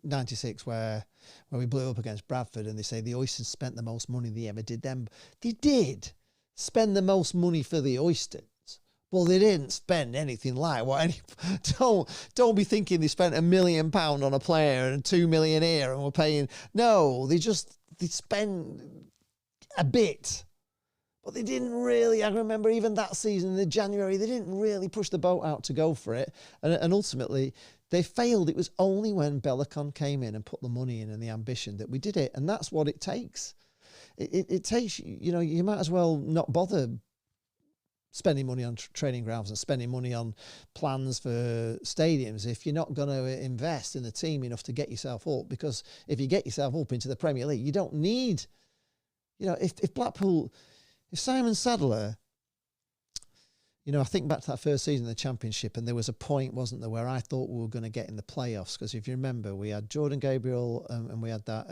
96, where we blew up against Bradford, and they say the Oysters spent the most money they ever did then. They did spend the most money for the Oysters. Well, they didn't spend anything like what don't be thinking they spent £1 million on a player and 2 million here and we're paying. No, they spent a bit. But they didn't really, I remember even that season in the January, they didn't really push the boat out to go for it. And ultimately, they failed. It was only when Bellicon came in and put the money in and the ambition that we did it. And that's what it takes. It takes, you know, you might as well not bother spending money on training grounds and spending money on plans for stadiums if you're not going to invest in the team enough to get yourself up. Because if you get yourself up into the Premier League, you don't need, you know, if Blackpool... If Simon Sadler, you know, I think back to that first season of the Championship, and there was a point, wasn't there, where I thought we were going to get in the playoffs, because if you remember, we had Jordan Gabriel and we had that,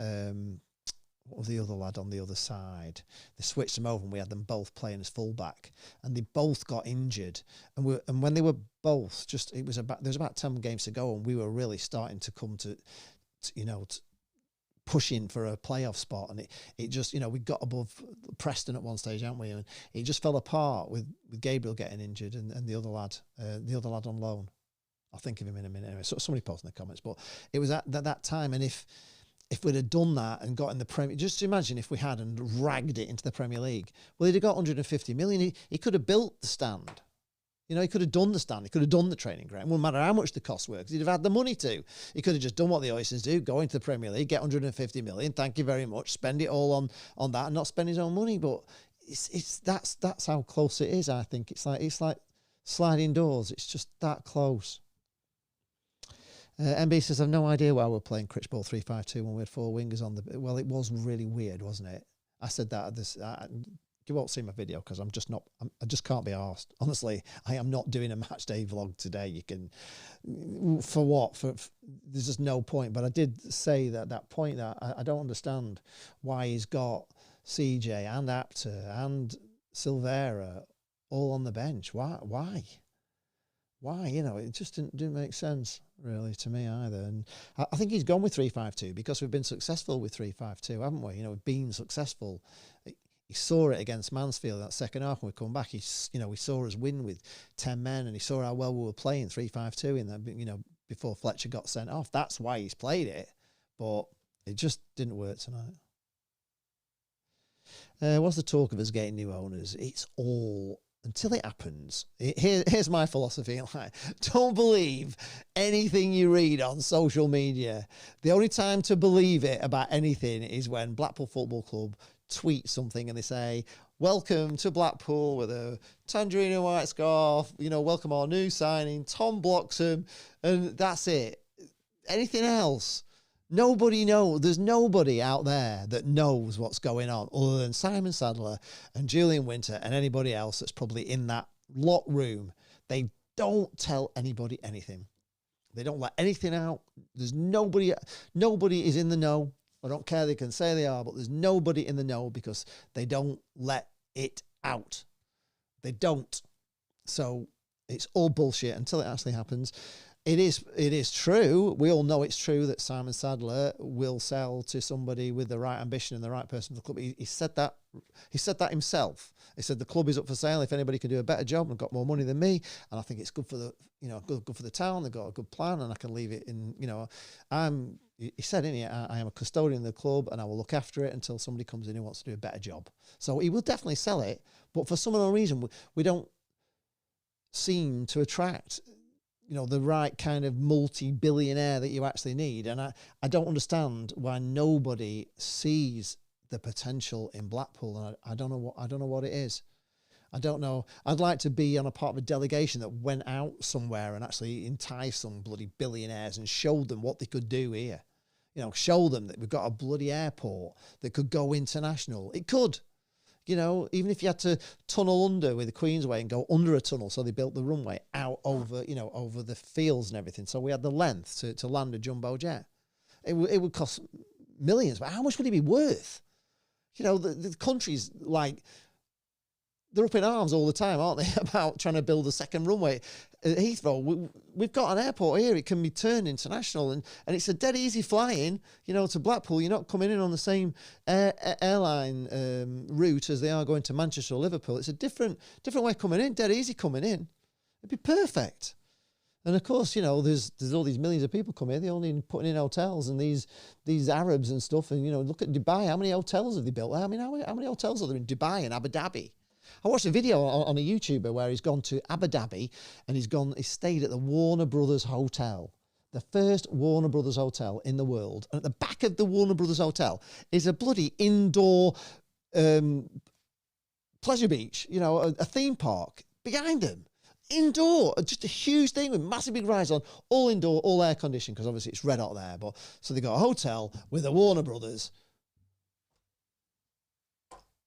what was the other lad on the other side? They switched them over and we had them both playing as fullback, and they both got injured. And when they were both there was about 10 games to go, and we were really starting to come to pushing for a playoff spot, and it just, you know, we got above Preston at one stage, haven't we? And it just fell apart with Gabriel getting injured and the other lad on loan. I'll think of him in a minute anyway. So somebody post in the comments, but it was at that time, and if we'd have done that and got in the Premier, just imagine if we had and ragged it into the Premier League. Well, he'd have got 150 million. He could have built the stand. You know, he could have done the stand. He could have done the training ground. It wouldn't matter how much the costs were, because he'd have had the money to. He could have just done what the Oysters do, go into the Premier League, get 150 million, thank you very much, spend it all on that and not spend his own money. But that's how close it is, I think. It's like Sliding doors, it's just that close. MB says, I've no idea why we're playing Critchball 3-5-2 when we had 4 wingers on the... Well, it was really weird, wasn't it? I said that at this... you won't see my video because I'm just not... I just can't be arsed. Honestly, I am not doing a match day vlog today. You can... For what? There's just no point. But I did say that point that I don't understand why he's got CJ and Apter and Silvera all on the bench. Why? You know, it just didn't make sense really to me either. And I think he's gone with 3-5-2 because we've been successful with 3-5-2, haven't we? You know, we've been successful. He saw it against Mansfield that second half when we come back. We saw us win with 10 men, and he saw how well we were playing 3-5-2 in that, you know, before Fletcher got sent off. That's why he's played it, but it just didn't work tonight. What's the talk of us getting new owners? It's all... Until it happens, here's my philosophy. Like, don't believe anything you read on social media. The only time to believe it about anything is when Blackpool Football Club tweet something and they say, welcome to Blackpool with a tangerine and white scarf, you know, welcome our new signing, Tom Bloxham, and that's it. Anything else? Nobody knows. There's nobody out there that knows what's going on other than Simon Sadler and Julian Winter and anybody else that's probably in that lock room. They don't tell anybody anything. They don't let anything out. There's nobody is in the know. I don't care. They can say they are, but there's nobody in the know because they don't let it out. They don't. So it's all bullshit until it actually happens. It is true. We all know it's true that Simon Sadler will sell to somebody with the right ambition and the right person for the club. He said that. He said that himself. He said the club is up for sale if anybody can do a better job and got more money than me. And I think it's good for the, you know, good for the town. They've got a good plan, and I can leave it in. You know, he said in it, I am a custodian of the club, and I will look after it until somebody comes in who wants to do a better job. So he will definitely sell it, but for some unknown reason, we don't seem to attract, you know, the right kind of multi-billionaire that you actually need. And I don't understand why nobody sees the potential in Blackpool. And I don't know what it is. I don't know. I'd like to be on a part of a delegation that went out somewhere and actually enticed some bloody billionaires and showed them what they could do here. You know, show them that we've got a bloody airport that could go international. It could. You know, even if you had to tunnel under with the Queensway and go under a tunnel, so they built the runway out over, you know, over the fields and everything. So we had the length to land a jumbo jet. It would cost millions, but how much would it be worth? You know, the country's like, they're up in arms all the time, aren't they, about trying to build a second runway at Heathrow. We've got an airport here. It can be turned international, and it's a dead easy flying, you know, to Blackpool. You're not coming in on the same airline route as they are going to Manchester or Liverpool. It's a different way coming in, dead easy coming in. It'd be perfect. And of course, you know, there's all these millions of people come here. They're only putting in hotels, and these Arabs and stuff. And, you know, look at Dubai. How many hotels have they built? I mean, how many hotels are there in Dubai and Abu Dhabi? I watched a video on a YouTuber where he's gone to Abu Dhabi and he stayed at the Warner Brothers Hotel, the first Warner Brothers Hotel in the world. And at the back of the Warner Brothers Hotel is a bloody indoor pleasure beach, you know, a theme park behind him. Indoor, just a huge thing with massive big rides on, all indoor, all air conditioned, because obviously it's red hot there. But so they got a hotel with a Warner Brothers.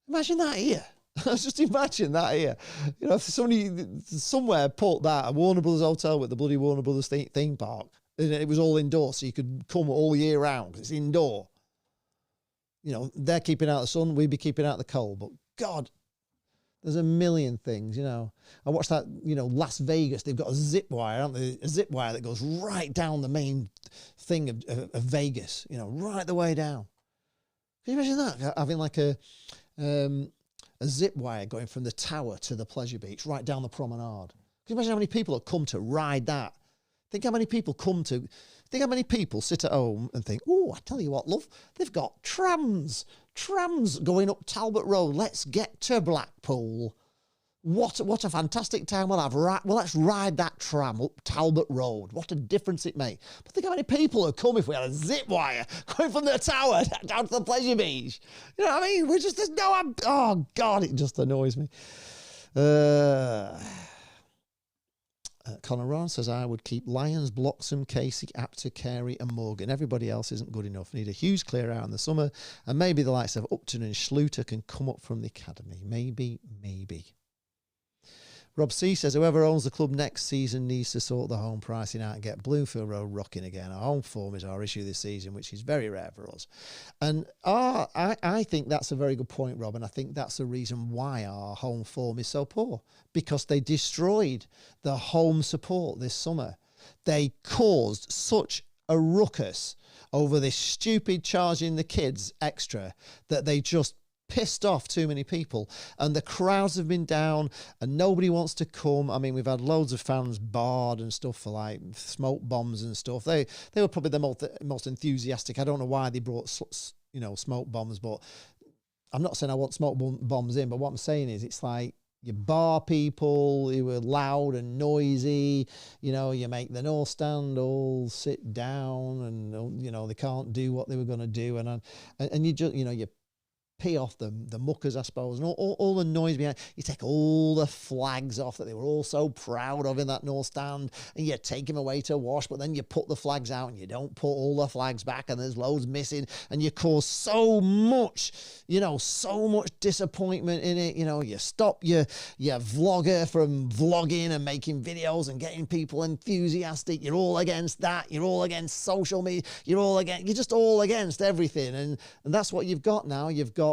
Imagine that here. Just imagine that here. You know, if somebody somewhere put that, a Warner Brothers hotel with the bloody Warner Brothers theme park, and it was all indoor, so you could come all year round because it's indoor. You know, they're keeping out the sun, we'd be keeping out the cold. But God, there's a million things, you know. I watched that, you know, Las Vegas, they've got a zip wire, haven't they? A zip wire that goes right down the main thing of Vegas, you know, right the way down. Can you imagine that? Having like a zip wire going from the tower to the pleasure beach, right down the promenade. Can you imagine how many people have come to ride that? Think how many people sit at home and think, oh, I tell you what, love, they've got trams going up Talbot Road. Let's get to Blackpool. What a fantastic time we'll have. Well, let's ride that tram up Talbot Road. What a difference it makes. But think how many people would come if we had a zip wire going from the tower down to the pleasure beach. You know what I mean? There's no... Oh, God, it just annoys me. Conor Ron says, I would keep Lyons, Bloxham, Casey, Apter, Carey and Morgan. Everybody else isn't good enough. Need a huge clear out in the summer. And maybe the likes of Upton and Schluter can come up from the academy. Maybe. Rob C says, whoever owns the club next season needs to sort the home pricing out and get Bloomfield Road rocking again. Our home form is our issue this season, which is very rare for us. And I think that's a very good point, Rob, and I think that's the reason why our home form is so poor, because they destroyed the home support this summer. They caused such a ruckus over this stupid charging the kids extra that they just pissed off too many people, and the crowds have been down and nobody wants to come. I mean, we've had loads of fans barred and stuff for like smoke bombs and stuff. They were probably the most enthusiastic. I don't know why they brought smoke bombs, but I'm not saying I want smoke bombs in, but what I'm saying is it's like you bar people who are loud and noisy, you make the North Stand all sit down and they can't do what they were going to do, and you just you pee off the muckers, I suppose, and all the noise behind. You take all the flags off that they were all so proud of in that North Stand, and you take them away to wash, but then you put the flags out and you don't put all the flags back, and there's loads missing, and you cause so much disappointment in it. You stop your vlogger from vlogging and making videos and getting people enthusiastic. You're all against that. You're all against social media. You're just all against everything, and that's what you've got now. You've got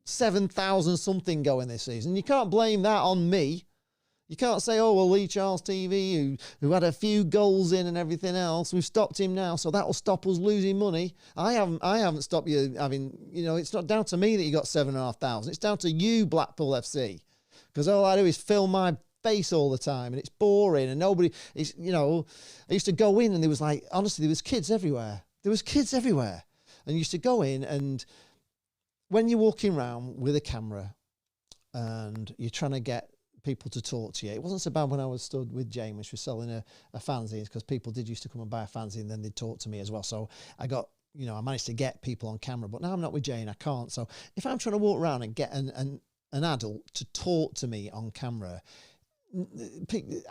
7,000 something going this season. You can't blame that on me. You can't say, oh, well, Lee Charles TV, who had a few goals in and everything else, we've stopped him now, so that'll stop us losing money. I haven't stopped you having, it's not down to me that you got 7,500. It's down to you, Blackpool FC, because all I do is film my face all the time, and it's boring, and nobody is, I used to go in, and there was honestly, there was kids everywhere. And you used to go in, and when you're walking around with a camera and you're trying to get people to talk to you, it wasn't so bad when I was stood with Jane when she was selling a fanzine, because people did used to come and buy a fanzine and then they'd talk to me as well. So I got, I managed to get people on camera, but now I'm not with Jane, I can't. So if I'm trying to walk around and get an adult to talk to me on camera,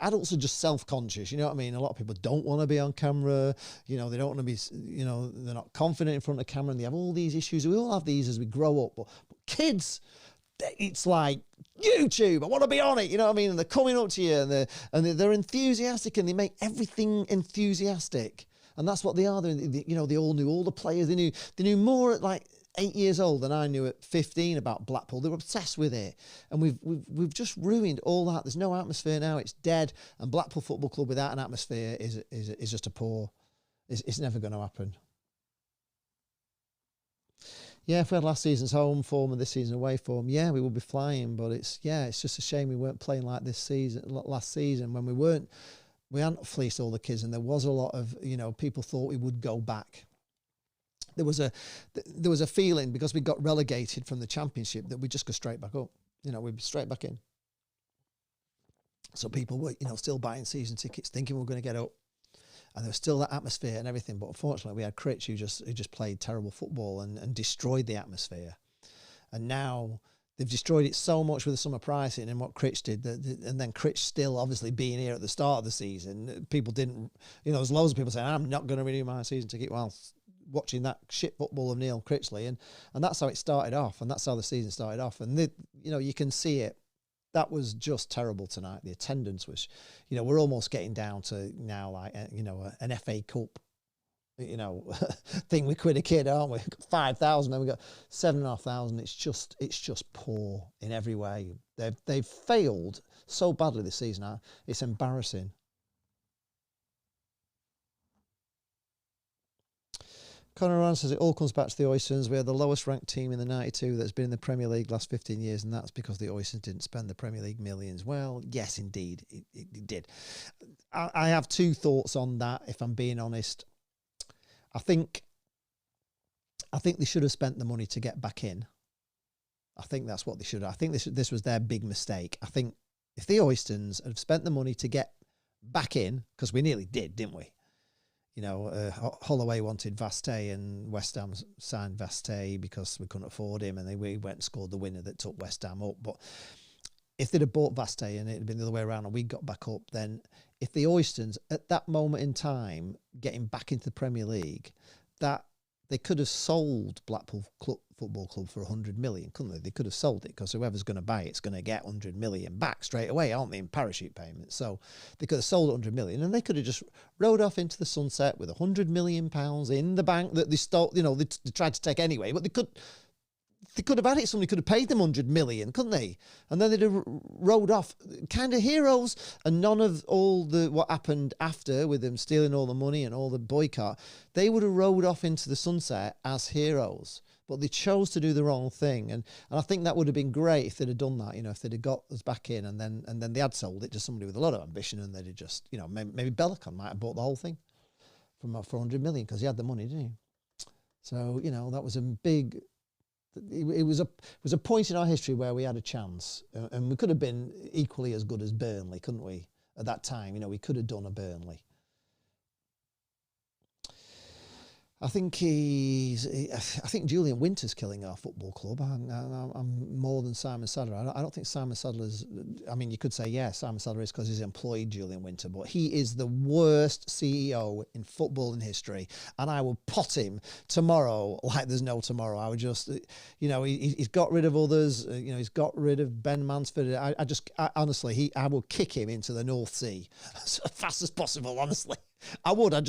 adults are just self-conscious, you know what I mean? A lot of people don't want to be on camera, they don't want to be, they're not confident in front of camera, and they have all these issues. We all have these as we grow up, but kids, it's like YouTube, I want to be on it, you know what I mean? And they're coming up to you, and they're enthusiastic, and they make everything enthusiastic, and that's what they are. They all knew all the players. They knew more at like 8 years old than I knew at 15 about Blackpool. They were obsessed with it, and we've just ruined all that. There's no atmosphere now; it's dead. And Blackpool Football Club without an atmosphere is just a poor. It's never going to happen. Yeah, if we had last season's home form and this season's away form, yeah, we would be flying. But it's just a shame we weren't playing like this season, last season, when we hadn't fleeced all the kids, and there was a lot of people thought we would go back. There was a feeling, because we got relegated from the Championship, that we'd just go straight back up. We'd be straight back in. So people were, still buying season tickets, thinking we were going to get up, and there was still that atmosphere and everything. But unfortunately, we had Critch who just played terrible football and destroyed the atmosphere. And now they've destroyed it so much with the summer pricing and what Critch did, and then Critch still obviously being here at the start of the season, people didn't, there's loads of people saying, I'm not going to renew my season ticket while watching that shit football of Neil Critchley, and that's how it started off, and that's how the season started off, and you can see it. That was just terrible tonight. The attendance was, we're almost getting down to now like an FA Cup, thing with quid a kid, aren't we? 5,000, then we got 7,500. It's just poor in every way. They've failed so badly this season. It's embarrassing. Conor Ryan says it all comes back to the Oysters. We are the lowest ranked team in the 92 that's been in the Premier League last 15 years, and that's because the Oysters didn't spend the Premier League millions. Well, yes, indeed, it did. I have two thoughts on that, if I'm being honest. I think they should have spent the money to get back in. I think that's what they should have. I think this was their big mistake. I think if the Oysters had spent the money to get back in, because we nearly did, didn't we? Holloway wanted Vastey, and West Ham signed Vastey because we couldn't afford him, and we went and scored the winner that took West Ham up. But if they'd have bought Vastey and it had been the other way around and we got back up, then if the Oystons at that moment in time getting back into the Premier League, that they could have sold Blackpool Football Club for 100 million, couldn't they? They could have sold it because whoever's going to buy it's going to get 100 million back straight away, aren't they, in parachute payments? So they could have sold 100 million and they could have just rode off into the sunset with 100 million pounds in the bank that they stole, you know, they tried to take anyway, but they could have had it. Somebody could have paid them 100 million, couldn't they? And then they'd have rode off kind of heroes, and none of all the what happened after with them stealing all the money and all the boycott, they would have rode off into the sunset as heroes. But they chose to do the wrong thing. And I think that would have been great if they'd have done that, you know, if they'd have got us back in and then they had sold it to somebody with a lot of ambition, and they'd have just, you know, maybe Bellicon might have bought the whole thing for 100 million because he had the money, didn't he? So, you know, that was a big... It was a point in our history where we had a chance, and we could have been equally as good as Burnley, couldn't we? At that time, you know, we could have done a Burnley. I think Julian Winter's killing our football club. I'm more than Simon Sadler. I don't think Simon Sadler's... I mean, you could say, yeah, Simon Sadler is because he's employed Julian Winter, but he is the worst CEO in football in history, and I will pot him tomorrow like there's no tomorrow. I would just... You know, he's got rid of others. You know, he's got rid of Ben Mansfield. Honestly, I will kick him into the North Sea as fast as possible, honestly. I would. I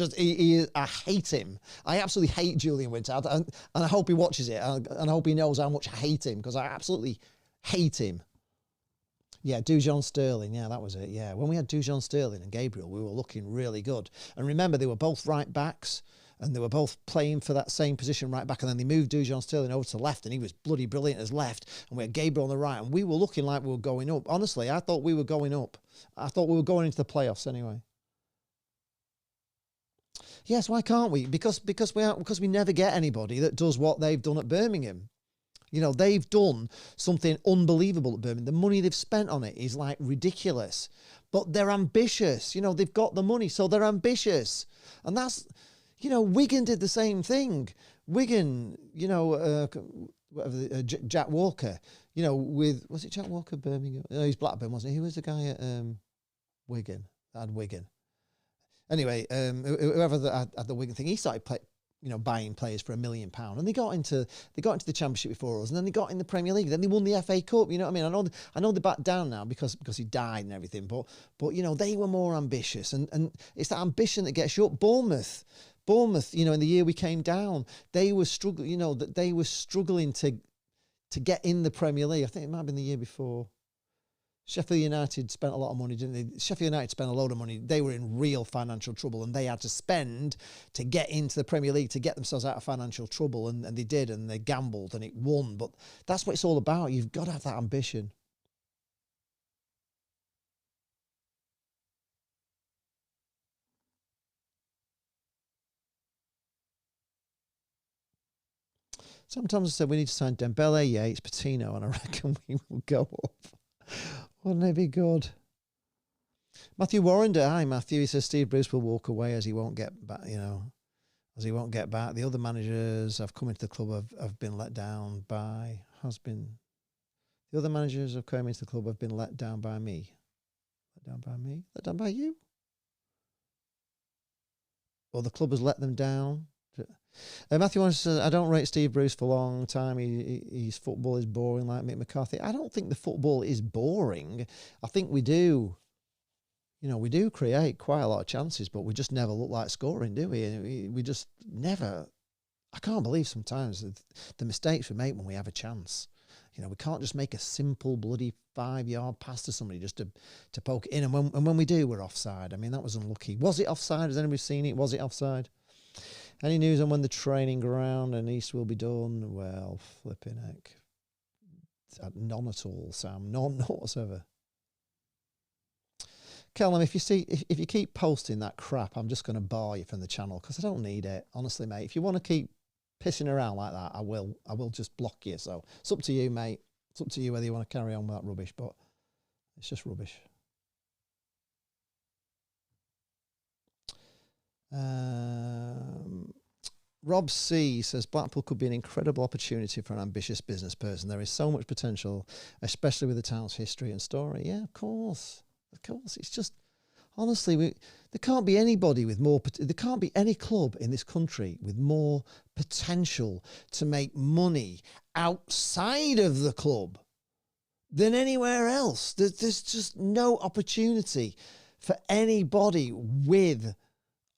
hate him. I absolutely hate Julian Winter, and I hope he watches it, and I hope he knows how much I hate him, because I absolutely hate him. Yeah, Dujon Sterling. Yeah, that was it. Yeah, when we had Dujon Sterling and Gabriel, we were looking really good. And remember, they were both right backs, and they were both playing for that same position right back. And then they moved Dujon Sterling over to the left, and he was bloody brilliant as left. And we had Gabriel on the right, and we were looking like we were going up. Honestly, I thought we were going up. I thought we were going into the playoffs anyway. Yes, why can't we? Because we never get anybody that does what they've done at Birmingham. You know, they've done something unbelievable at Birmingham. The money they've spent on it is like ridiculous. But they're ambitious. You know, they've got the money, so they're ambitious. And that's, you know, Wigan did the same thing. Wigan, you know, Jack Walker, you know, was it Jack Walker, Birmingham? No, he's Blackburn, wasn't he? Who was the guy at Wigan? That had Wigan. Anyway, whoever had the Wigan thing, he started buying players for £1 million, and they got into the Championship before us, and then they got in the Premier League, then they won the FA Cup. You know what I mean? I know they're back down now because he died and everything, but you know, they were more ambitious, and it's that ambition that gets you up. Bournemouth, you know, in the year we came down, they were struggling. You know, that they were struggling to get in the Premier League. I think it might have been the year before. Sheffield United spent a lot of money, didn't they? Sheffield United spent a load of money. They were in real financial trouble, and they had to spend to get into the Premier League to get themselves out of financial trouble, and they did, and they gambled, and it won. But that's what it's all about. You've got to have that ambition. Sometimes I said we need to sign Dembele, Yates, Patino, and I reckon we will go up. Wouldn't it be good? Matthew Warrender, hi Matthew. He says Steve Bruce will walk away as he won't get back. You know, as he won't get back. The other managers have come into the club have been let down by The other managers have come into the club have been let down by me. Let down by me. Let down by you. Or the club has let them down. Matthew wants to say, I don't rate Steve Bruce for a long time. His football is boring like Mick McCarthy. I don't think the football is boring. I think we do, you know, we do create quite a lot of chances, but we just never look like scoring, do we? We just never. I can't believe sometimes the mistakes we make when we have a chance. You know, we can't just make a simple bloody 5-yard pass to somebody just to poke it in. And when we do, we're offside. I mean, that was unlucky. Was it offside? Has anybody seen it? Was it offside? Any news on when the training ground and East will be done? Well, flipping heck. None at all, Sam. None whatsoever. Callum, if you keep posting that crap, I'm just going to bar you from the channel because I don't need it. Honestly, mate. If you want to keep pissing around like that, I will just block you. So it's up to you, mate. It's up to you whether you want to carry on with that rubbish, but it's just rubbish. Rob C says Blackpool could be an incredible opportunity for an ambitious business person. There is so much potential, especially with the town's history and story. Yeah, of course. It's just honestly, there can't be anybody with more, there can't be any club in this country with more potential to make money outside of the club than anywhere else. There's just no opportunity for anybody with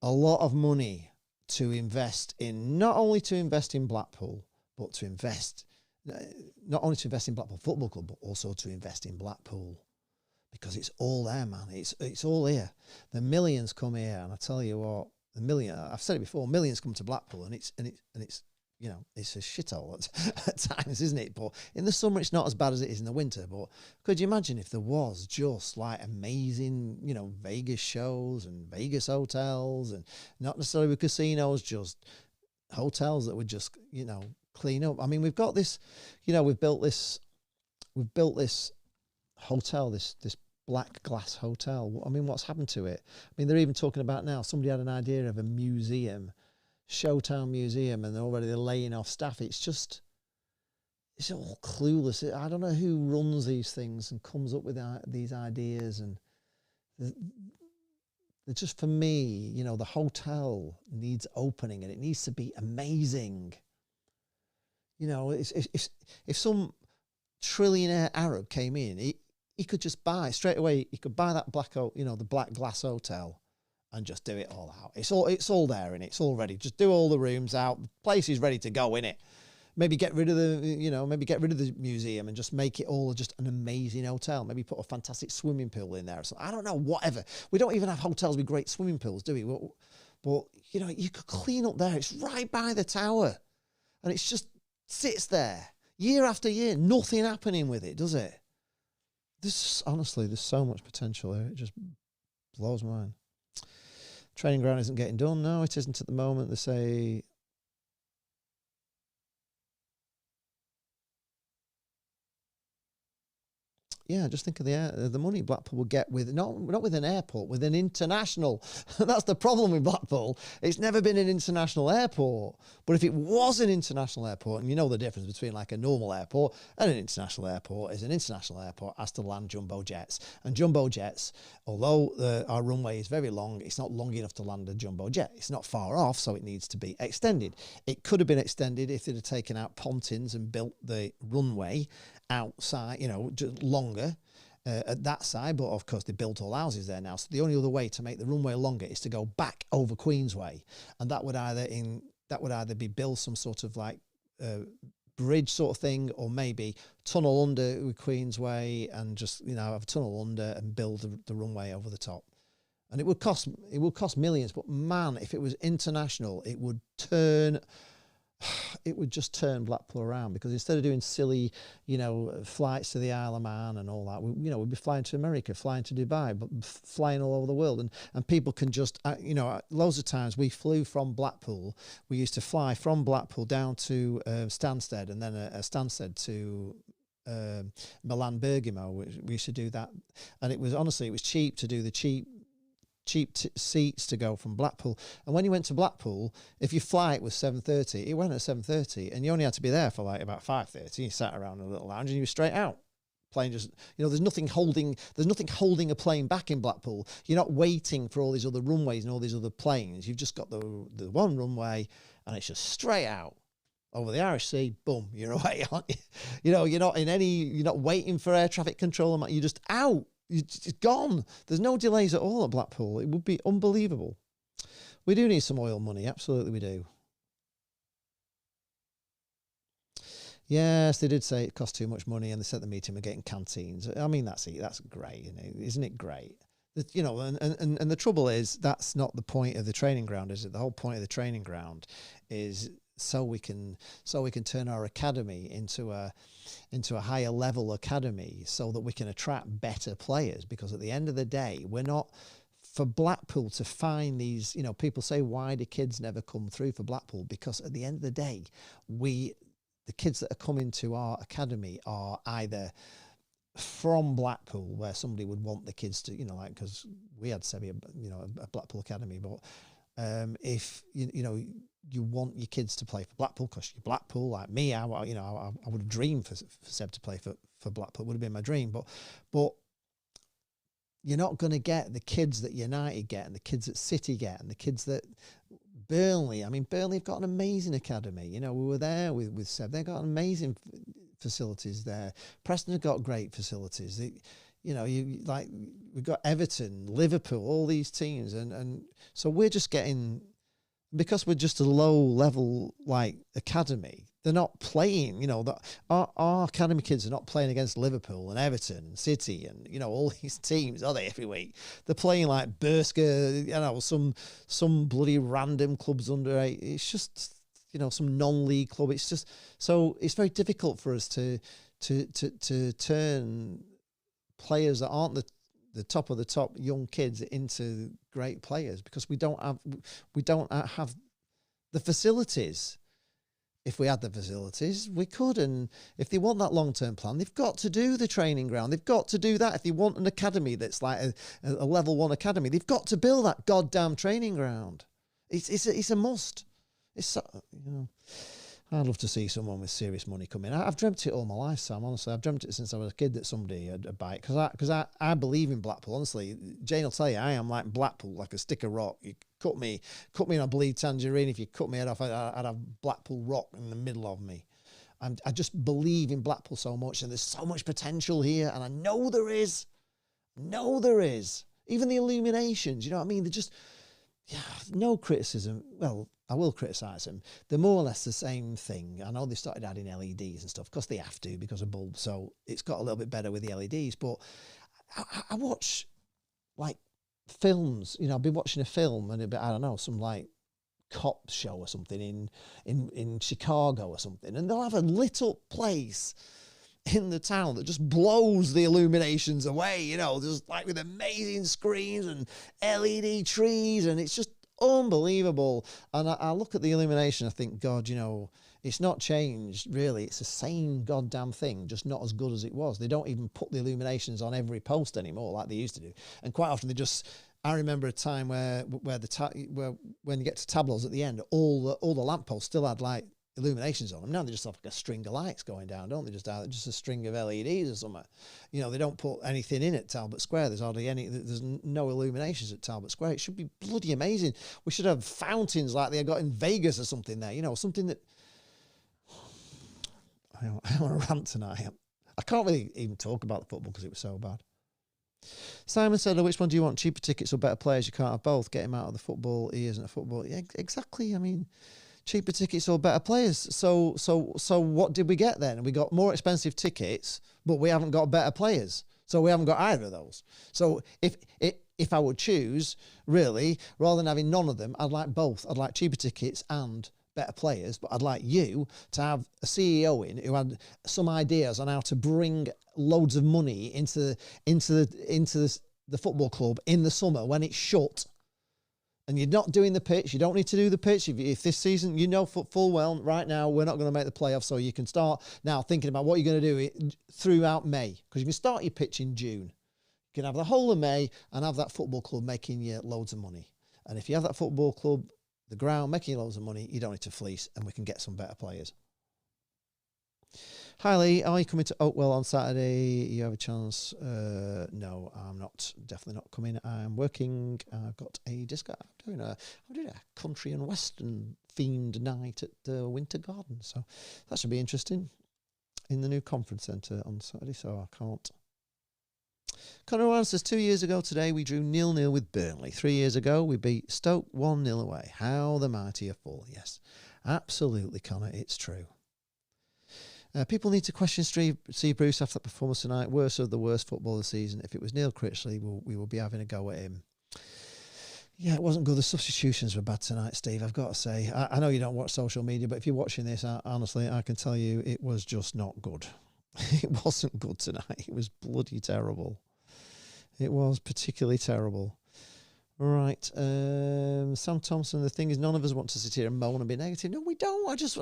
a lot of money to invest in, not only to invest in Blackpool, but to invest, not only to invest in Blackpool Football Club, but also to invest in Blackpool. Because it's all there, man. It's all here. The millions come here, and I tell you what, I've said it before, millions come to Blackpool, and it's you know, it's a shithole at times, isn't it? But in the summer, it's not as bad as it is in the winter. But could you imagine if there was just like amazing, you know, Vegas shows and Vegas hotels, and not necessarily with casinos, just hotels that would just, you know, clean up. I mean, we've got this, you know, we've built this hotel, this black glass hotel. I mean, what's happened to it? I mean, they're even talking about now, somebody had an idea of a museum, Showtown Museum, and they're laying off staff. It's all clueless. I don't know who runs these things and comes up with these ideas, and it's just, for me, you know, the hotel needs opening, and it needs to be amazing. You know, if some trillionaire Arab came in, he could just buy straight away. He could buy that the black glass hotel, and just do it all out. It's all there, and it's all ready. Just do all the rooms out. The place is ready to go, innit? Maybe get rid of the museum and just make it all just an amazing hotel. Maybe put a fantastic swimming pool in there. So I don't know, whatever. We don't even have hotels with great swimming pools, do we? But you know, you could clean up there. It's right by the tower, and it's just sits there year after year, nothing happening with it, does it? Honestly, there's so much potential there. It just blows my mind. Training ground isn't getting done. No, it isn't at the moment. They say, yeah, just think of the money Blackpool will get with, not with an airport, with an international. That's the problem with Blackpool. It's never been an international airport. But if it was an international airport, and you know the difference between like a normal airport and an international airport, is an international airport has to land jumbo jets. And jumbo jets, although our runway is very long, it's not long enough to land a jumbo jet. It's not far off, so it needs to be extended. It could have been extended if they'd have taken out pontins and built the runway outside, you know, just longer at that side, but of course they built all houses there now. So the only other way to make the runway longer is to go back over Queensway, and that would either be build some sort of like bridge sort of thing, or maybe tunnel under with Queensway and just, you know, have a tunnel under and build the runway over the top. And it would cost millions, but man, if it was international, it would just turn Blackpool around, because instead of doing silly, you know, flights to the Isle of Man and all that, we'd be flying to America, flying to Dubai, but flying all over the world. And people can just, you know, loads of times we flew from Blackpool. We used to fly from Blackpool down to Stansted, and then a Stansted to Milan Bergamo. We used to do that. And it was cheap to do the cheap seats to go from Blackpool. And when you went to Blackpool, if your flight was 7:30, it went at 7:30, and you only had to be there for like about 5:30. You sat around in a little lounge and you were straight out. Plane just, you know, there's nothing holding a plane back in Blackpool. You're not waiting for all these other runways and all these other planes. You've just got the one runway, and it's just straight out over the Irish Sea. Boom, you're away, aren't you? You know, you're not waiting for air traffic control. You're just out. It's gone. There's no delays at all at Blackpool. It would be unbelievable. We do need some oil money. Absolutely we do. Yes, they did say it cost too much money, and they said the meeting were getting canteens. I mean, that's great, you know, isn't it great? You know, and the trouble is, that's not the point of the training ground, is it? The whole point of the training ground is so we can turn our academy into a higher level academy, so that we can attract better players. Because at the end of the day, we're not, for Blackpool to find these, you know, people say, why do kids never come through for Blackpool? Because at the end of the day, the kids that are coming to our academy are either from Blackpool, where somebody would want the kids to, you know, like, because we had Sebi, you know, a Blackpool academy, but if you know, you want your kids to play for Blackpool because you're Blackpool, like me, I would have dreamed for Seb to play for Blackpool. It would have been my dream, but you're not going to get the kids that United get and the kids that City get and the kids that Burnley. I mean, Burnley have got an amazing academy. You know, we were there with Seb. They've got amazing facilities there. Preston have got great facilities. You know, we've got Everton, Liverpool, all these teams. And so we're just getting, because we're just a low level, like, academy, they're not playing, you know, our academy kids are not playing against Liverpool and Everton and City and, you know, all these teams, are they, every week? They're playing like Berska, you know, some bloody random clubs under 8. It's just, you know, some non-league club. It's just, so it's very difficult for us to turn players that aren't the top of the top young kids into great players, because we don't have the facilities. If we had the facilities, we could. And if they want that long-term plan, they've got to do the training ground. They've got to do that. If they want an academy that's like a level 1 academy, they've got to build that goddamn training ground. It's a must. It's, you know, I'd love to see someone with serious money come in. I've dreamt it all my life, Sam. Honestly, I've dreamt it since I was a kid that somebody had buy it, because I believe in Blackpool. Honestly, Jane will tell you, I am like Blackpool, like a stick of rock. You cut me and I bleed tangerine. If you cut my head off, I'd have Blackpool rock in the middle of me. I just believe in Blackpool so much, and there's so much potential here, and I know there is. Even the illuminations, you know what I mean? They're just, yeah, no criticism. Well, I will criticise them. They're more or less the same thing. I know they started adding LEDs and stuff because they have to, because of bulbs. So it's got a little bit better with the LEDs. But I watch, like, films. You know, I've been watching a film and I don't know, some like cop show or something in Chicago or something, and they'll have a lit up place in the town that just blows the illuminations away. You know, just like with amazing screens and LED trees, and it's just unbelievable. And I look at the illumination, I think, God, you know, it's not changed really. It's the same goddamn thing, just not as good as it was. They don't even put the illuminations on every post anymore like they used to do. And quite often they just, I remember a time where when you get to tableaus at the end, all the lampposts still had like illuminations on them. Now they just have like a string of lights going down, don't they? Just a string of LEDs or something. You know, they don't put anything in at Talbot Square. There's no illuminations at Talbot Square. It should be bloody amazing. We should have fountains like they got in Vegas or something there. You know, something that, I don't want to rant tonight. I can't really even talk about the football because it was so bad. Simon said, oh, which one do you want? Cheaper tickets or better players? You can't have both. Get him out of the football. He isn't a football. Yeah, exactly. I mean, cheaper tickets or better players. So what did we get then? We got more expensive tickets, but we haven't got better players. So we haven't got either of those. So if I would choose, really, rather than having none of them, I'd like both. I'd like cheaper tickets and better players, but I'd like you to have a CEO in who had some ideas on how to bring loads of money into the football club in the summer when it's shut. And you're not doing the pitch. You don't need to do the pitch. If this season, you know full well, right now, we're not going to make the playoffs, so you can start now thinking about what you're going to do throughout May. Because you can start your pitch in June. You can have the whole of May and have that football club making you loads of money. And if you have that football club, the ground, making you loads of money, you don't need to fleece, and we can get some better players. Hi Lee, are you coming to Oakwell on Saturday? You have a chance? No, I'm not. Definitely not coming. I'm working. I've got a disco. I'm doing a country and western themed night at the Winter Garden. So that should be interesting in the new conference centre on Saturday. So I can't. Conor Ryan says 2 years ago today we drew 0-0 with Burnley. 3 years ago we beat Stoke 1-0 away. How the mighty have fallen. Yes, absolutely, Conor. It's true. People need to question Steve Bruce after that performance tonight. Worst of the worst football of the season. If it was Neil Critchley, we will be having a go at him. Yeah, it wasn't good. The substitutions were bad tonight, Steve, I've got to say. I know you don't watch social media, but if you're watching this, honestly, I can tell you it was just not good. It wasn't good tonight. It was bloody terrible. It was particularly terrible. Right, Sam Thompson, the thing is none of us want to sit here and moan and be negative. No, we don't. I just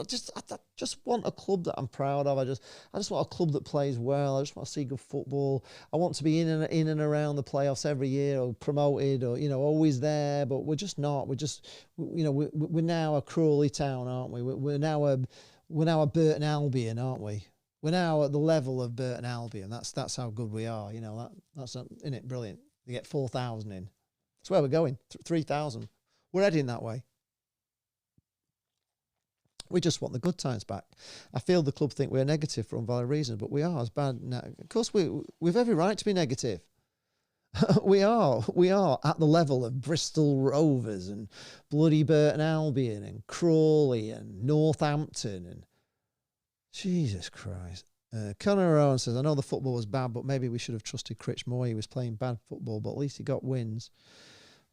want a club that I'm proud of. I just want a club that plays well. I just want to see good football. I want to be in and around the playoffs every year, or promoted, or, you know, always there, but we're just not. We're now a Crawley town, aren't we? We're now a Burton Albion, aren't we? We're now at the level of Burton Albion. That's how good we are. You know, that's isn't it brilliant? They get 4,000 in. That's where we're going. 3,000. We're heading that way. We just want the good times back. I feel the club think we're negative for unvalid reasons, but we are as bad now. Of course, we've every right to be negative. we are at the level of Bristol Rovers and bloody Burton Albion and Crawley and Northampton and Jesus Christ. Conor Owen says, I know the football was bad, but maybe we should have trusted Critch more. He was playing bad football, but at least he got wins.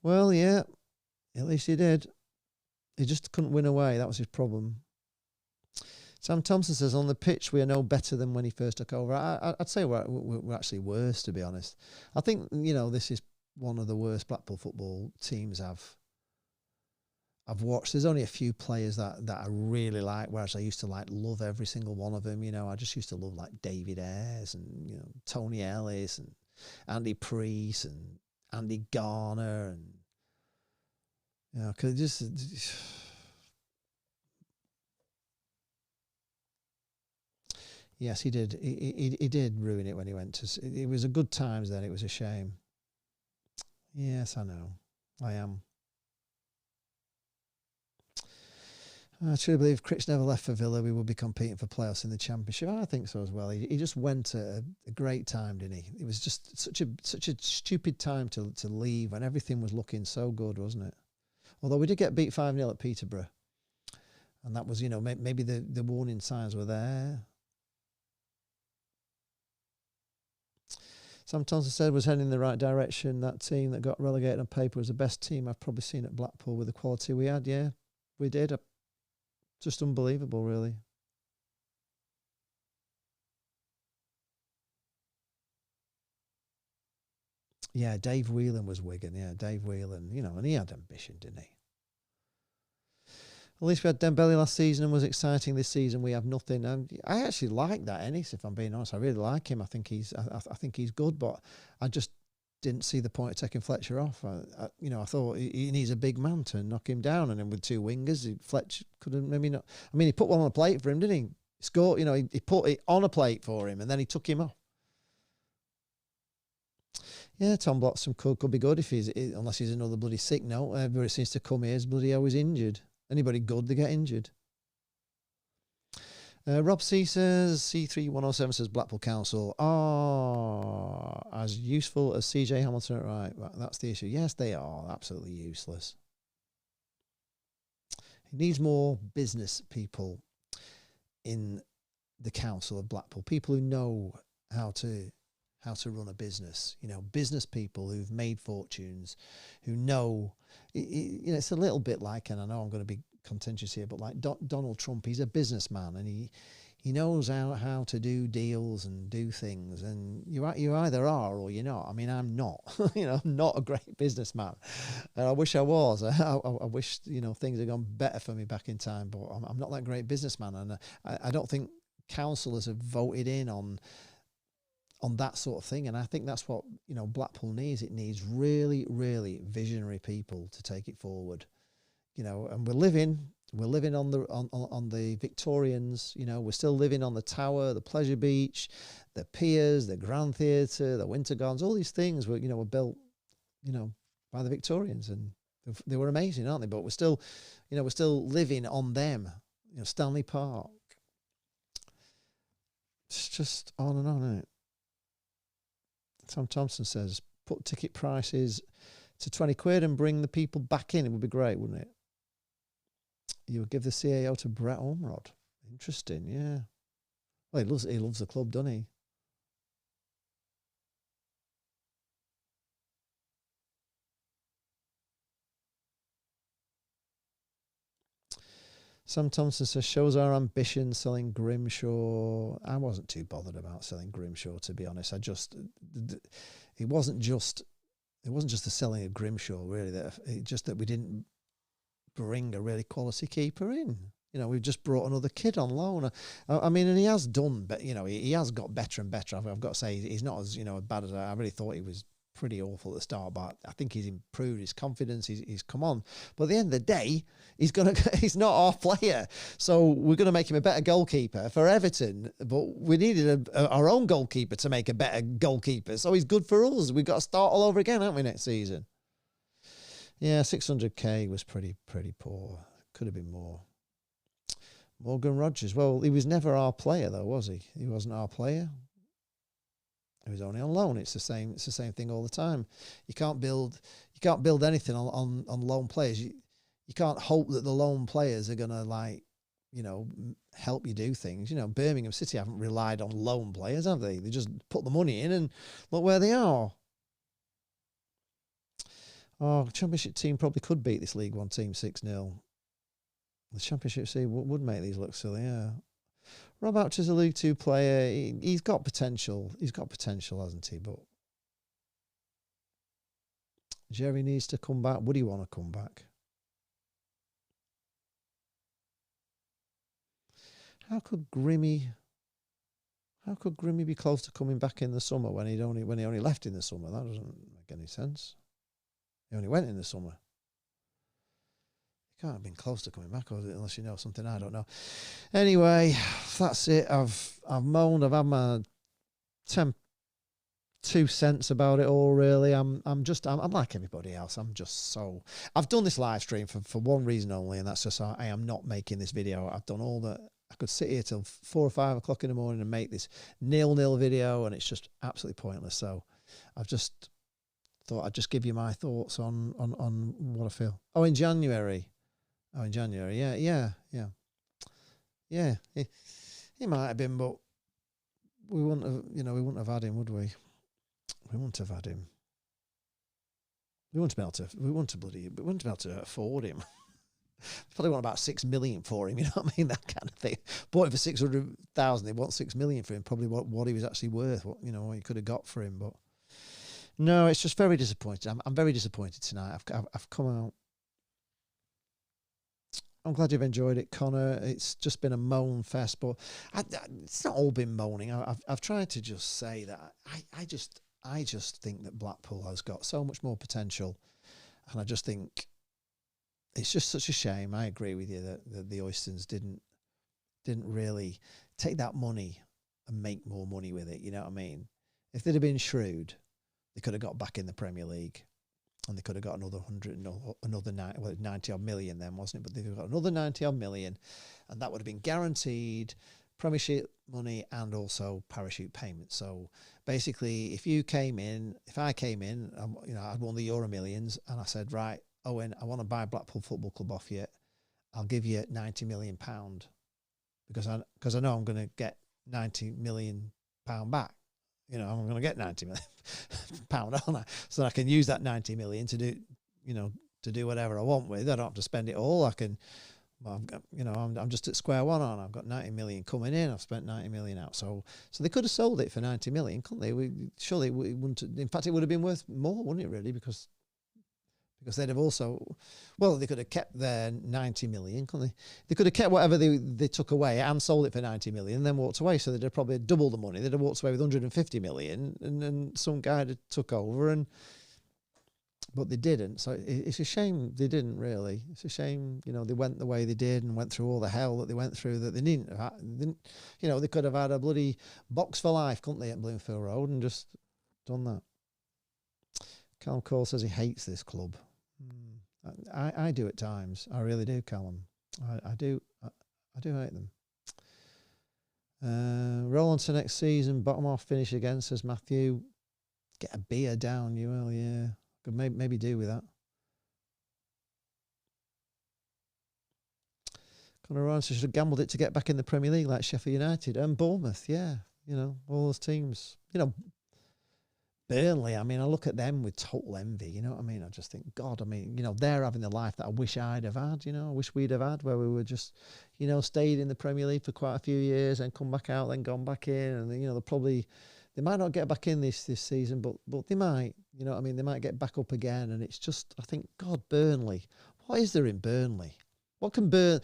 Well, yeah, at least he did. He just couldn't win away. That was his problem. Sam Thompson says, on the pitch, we are no better than when he first took over. I'd say we're actually worse, to be honest. I think, this is one of the worst Blackpool football teams I've watched. There's only a few players that I really like, whereas I used to love every single one of them. I just used to love David Ayres and, Tony Ellis and Andy Priest and Andy Garner and, cause just... Yes, he did. He did ruin it when he went to... It was a good times then. It was a shame. Yes, I know. I am. I truly believe if Critch never left for Villa, we would be competing for playoffs in the Championship. I think so as well. He just went at a great time, didn't he? It was just such a stupid time to leave when everything was looking so good, wasn't it? Although we did get beat 5-0 at Peterborough. And that was, maybe the warning signs were there. Sam Thompson said was heading in the right direction. That team that got relegated on paper was the best team I've probably seen at Blackpool with the quality we had. Yeah, we did. Just unbelievable, really. Yeah, Dave Whelan was Wigan. Yeah, Dave Whelan, and he had ambition, didn't he? At least we had Dembele last season and was exciting this season. We have nothing. And I actually like that Ennis, if I'm being honest. I really like him. I think he's good, but I just didn't see the point of taking Fletcher off. I thought he needs a big man to knock him down, and then with two wingers, Fletcher couldn't maybe not. I mean, he put one on a plate for him, didn't he? He scored. He put it on a plate for him, and then he took him off. Yeah, Tom Bloxham could be good unless he's another bloody sick note. Everybody seems to come here is bloody always injured. Anybody good, they get injured. Rob C says, C3107 says Blackpool Council are as useful as CJ Hamilton. Right, that's the issue. Yes, they are absolutely useless. He needs more business people in the council of Blackpool. People who know how to run a business. Business people who've made fortunes, who know. It's a little bit like, and I know I'm going to be contentious here, but like Donald Trump, he's a businessman and he knows how to do deals and do things. And you either are or you're not. I mean, I'm not. I'm not a great businessman. And I wish I was. I wish things had gone better for me back in time. But I'm not that great businessman, and I don't think councillors have voted in on that sort of thing. And I think that's what Blackpool needs. It needs really, really visionary people to take it forward. And we're living on the Victorians. We're still living on the Tower, the Pleasure Beach, the piers, the Grand Theatre, the Winter Gardens. All these things were built by the Victorians, and they were amazing, aren't they? But we're still living on them. Stanley Park. It's just on and on, isn't it? Tom Thompson says, put ticket prices to 20 quid and bring the people back in. It would be great, wouldn't it? You would give the CAO to Brett Ormrod. Interesting, yeah. Well, he loves the club, doesn't he? Sam Thompson says, shows our ambition selling Grimshaw. I wasn't too bothered about selling Grimshaw, to be honest. It wasn't just the selling of Grimshaw, really. That we didn't bring a really quality keeper in. We've just brought another kid on loan. I mean, and he has done, but he has got better and better. I've got to say, he's not as bad as I really thought he was pretty awful at the start, but I think he's improved his confidence. He's come on. But at the end of the day, he's not our player. So we're going to make him a better goalkeeper for Everton. But we needed our own goalkeeper to make a better goalkeeper. So he's good for us. We've got to start all over again, haven't we, next season? Yeah, 600k was pretty poor. Could have been more. Morgan Rogers. Well, he was never our player, though, was he? He wasn't our player. He was only on loan. It's the same thing all the time. You can't build anything on loan players. You can't hope that the loan players are gonna, like, you know, help you do things. You know, Birmingham City haven't relied on loan players, have they? They just put the money in and look where they are. Oh, the Championship team probably could beat this League One team 6-0. The Championship team would make these look silly, yeah. Rob Archer's a League Two player. He's got potential. He's got potential, hasn't he? But Jerry needs to come back. Would he want to come back? How could Grimmy be close to coming back in the summer when he only left in the summer? That doesn't make any sense. He only went in the summer. Can't have been close to coming back, unless you know something I don't know. Anyway, that's it. I've moaned. I've had my 2 cents about it all. Really, I'm like everybody else. I've done this live stream for one reason only, and that's just I am not making this video. I've done all that. I could sit here till 4 or 5 o'clock in the morning and make this 0-0 video, and it's just absolutely pointless. So I've just thought I'd just give you my thoughts on what I feel. Oh, in January. Yeah. He might have been, but we wouldn't have had him, would we? We wouldn't have had him. We wouldn't be able to afford him. Probably want about 6 million for him, you know what I mean? That kind of thing. Bought him for 600,000. They want 6 million for him. Probably what he was actually worth. What you could have got for him. But no, it's just very disappointing. I'm very disappointed tonight. I've come out. I'm glad you've enjoyed it, Connor. It's just been a moan fest, but it's not all been moaning. I've tried to just say that I just think that Blackpool has got so much more potential, and I just think it's just such a shame. I agree with you that the Oystons didn't really take that money and make more money with it. You know what I mean? If they'd have been shrewd, they could have got back in the Premier League. And they could have got another 90 odd million then, wasn't it? But they've got another 90 odd million, and that would have been guaranteed Premiership money and also parachute payments. So basically, if I came in, I'd won the Euro Millions, and I said, right, Owen, I want to buy Blackpool Football Club off you. I'll give you £90 million because I know I'm going to get £90 million back. You know, I'm going to get £90 million aren't I? So I can use that 90 million to do whatever I want with. I don't have to spend it all. I'm just at square one on. I've got 90 million coming in. I've spent 90 million out. So they could have sold it for 90 million, couldn't they? Surely we wouldn't. In fact, it would have been worth more, wouldn't it? Really, because they'd have also, well, they could have kept their 90 million, couldn't they? They could have kept whatever they took away and sold it for 90 million and then walked away. So they'd have probably doubled the money. They'd have walked away with 150 million and then some guy had took over but they didn't. So it's a shame they didn't really. It's a shame, they went the way they did and went through all the hell that they went through that they didn't. They could have had a bloody box for life, couldn't they, at Bloomfield Road and just done that. Callum Cole says he hates this club. I do at times. I really do, Callum. I do hate them. Roll on to next season. Bottom half finish again, says Matthew. Get a beer down, you will, yeah. Could maybe do with that. Conor Ryan should have gambled it to get back in the Premier League like Sheffield United and Bournemouth, yeah. All those teams. Burnley, I look at them with total envy, you know what I mean? I just think, God, they're having the life that I wish I'd have had, I wish we'd have had, where we were just, stayed in the Premier League for quite a few years and come back out, then gone back in, and, they might not get back in this season, but they might, they might get back up again, and it's just, I think, God, Burnley, what is there in Burnley? What can Burnley,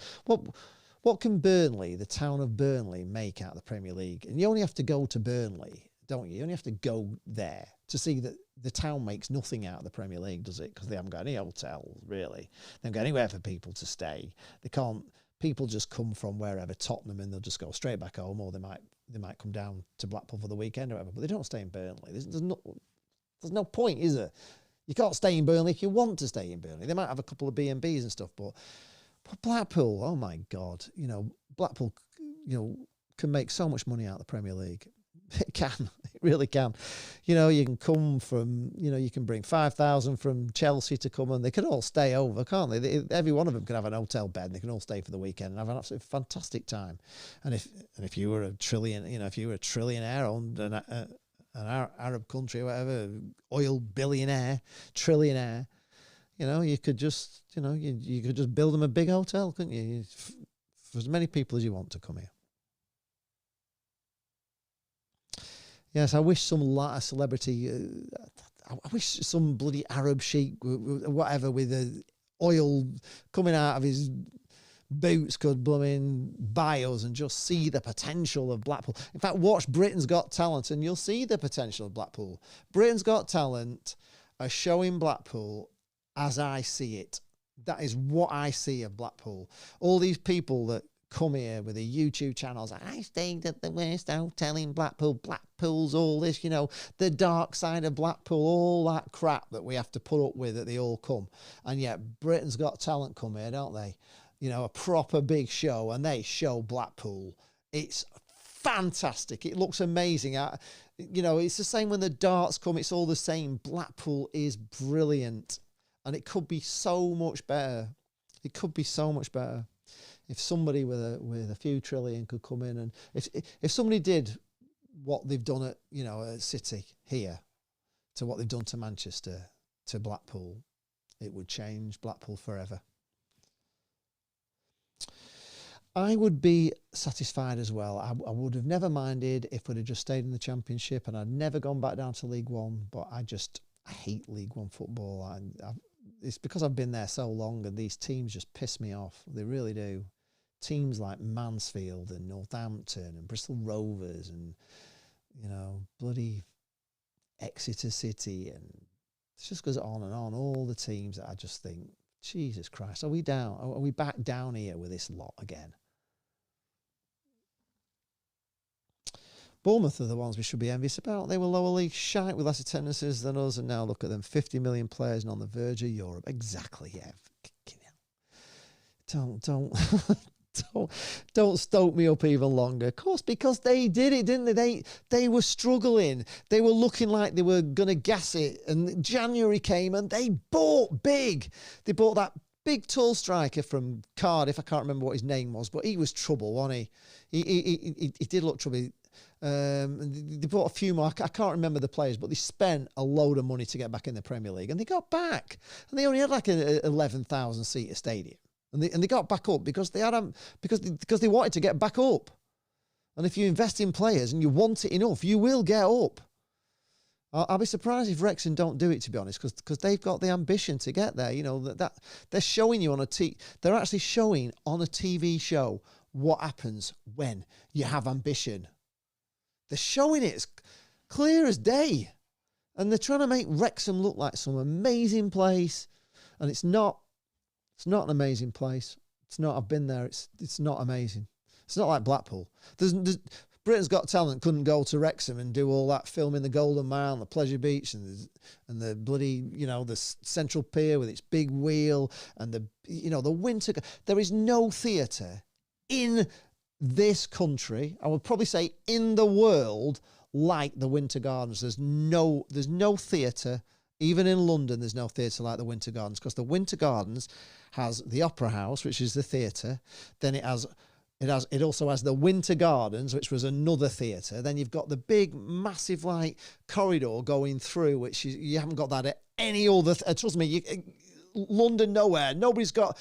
the town of Burnley, make out of the Premier League? And you only have to go to Burnley. don't you? You only have to go there to see that the town makes nothing out of the Premier League, does it? Because they haven't got any hotels, really. They haven't got anywhere for people to stay. They can't. People just come from wherever, Tottenham, and they'll just go straight back home, or they might come down to Blackpool for the weekend or whatever. But they don't stay in Burnley. There's no point, is there? You can't stay in Burnley if you want to stay in Burnley. They might have a couple of B&Bs and stuff, but Blackpool, oh my God, Blackpool, can make so much money out of the Premier League. It can, it really can. You can come from, you can bring 5,000 from Chelsea to come, and they can all stay over, can't they? Every one of them can have an hotel bed, and they can all stay for the weekend and have an absolutely fantastic time. And if you were a trillionaire owned an Arab country or whatever, oil billionaire, trillionaire, you could just, you could just build them a big hotel, couldn't you? For as many people as you want to come here. Yes, I wish some celebrity, I wish some bloody Arab sheik, whatever, with the oil coming out of his boots could buy us and just see the potential of Blackpool. In fact, watch Britain's Got Talent and you'll see the potential of Blackpool. Britain's Got Talent are showing Blackpool as I see it. That is what I see of Blackpool. All these people that come here with the YouTube channels. I stayed at the worst hotel in Blackpool. Blackpool's all this, the dark side of Blackpool, all that crap that we have to put up with that they all come. And yet Britain's Got Talent come here, don't they? A proper big show, and they show Blackpool. It's fantastic. It looks amazing. It's the same when the darts come. It's all the same. Blackpool is brilliant. And it could be so much better. It could be so much better. If somebody with a few trillion could come in, and if somebody did what they've done at at City here to what they've done to Manchester, to Blackpool, it would change Blackpool forever. I would be satisfied as well. I would have never minded if we'd have just stayed in the Championship and I'd never gone back down to League One, but I hate League One football. It's because I've been there so long, and these teams just piss me off. They really do. Teams like Mansfield and Northampton and Bristol Rovers and, bloody Exeter City, and it just goes on and on. All the teams that I just think, Jesus Christ, are we back down here with this lot again? Bournemouth are the ones we should be envious about. They were lower league shite with less attendances than us, and now look at them, 50 million players and on the verge of Europe. Exactly, yeah. Don't stoke me up even longer. Of course, because they did it, didn't they? They were struggling. They were looking like they were going to gas it, and January came and they bought big. They bought that big tall striker from Cardiff. I can't remember what his name was, but he was trouble, wasn't he? He did look trouble. They bought a few more. I can't remember the players, but they spent a load of money to get back in the Premier League, and they got back. And they only had like a 11,000 seater stadium, and they got back up because they wanted to get back up. And if you invest in players and you want it enough, you will get up. I'll be surprised if Wrexham don't do it, to be honest, because they've got the ambition to get there. That they're showing you they're actually showing on a TV show what happens when you have ambition. They're showing it as clear as day. And they're trying to make Wrexham look like some amazing place. And it's not. It's not an amazing place. It's not. I've been there. It's not amazing. It's not like Blackpool. Britain's Got Talent couldn't go to Wrexham and do all that filming the Golden Mile and the Pleasure Beach and the bloody, the Central Pier with its big wheel and the winter. There is no theatre in this country, I would probably say in the world, like the Winter Gardens. There's no theatre, even in London, there's no theatre like the Winter Gardens, because the Winter Gardens has the Opera House, which is the theatre. Then it also has the Winter Gardens, which was another theatre. Then you've got the big, massive, corridor going through, which you haven't got that at any other. Trust me, London, nowhere. Nobody's got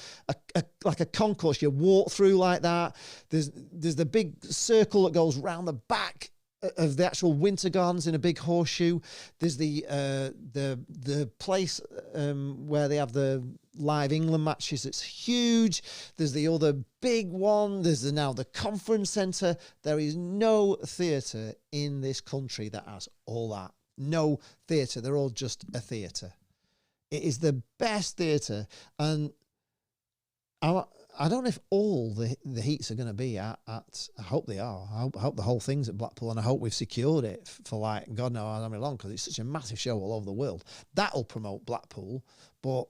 a concourse you walk through like that. There's the big circle that goes round the back of the actual Winter Gardens in a big horseshoe. There's the place where they have the live England matches. It's huge. There's the other big one. There's now the conference centre. There is no theatre in this country that has all that. No theatre. They're all just a theatre. It is the best theatre, and I don't know if all the heats are going to be at. I hope they are. I hope the whole thing's at Blackpool, and I hope we've secured it for like God knows how long, because it's such a massive show all over the world. That'll promote Blackpool, but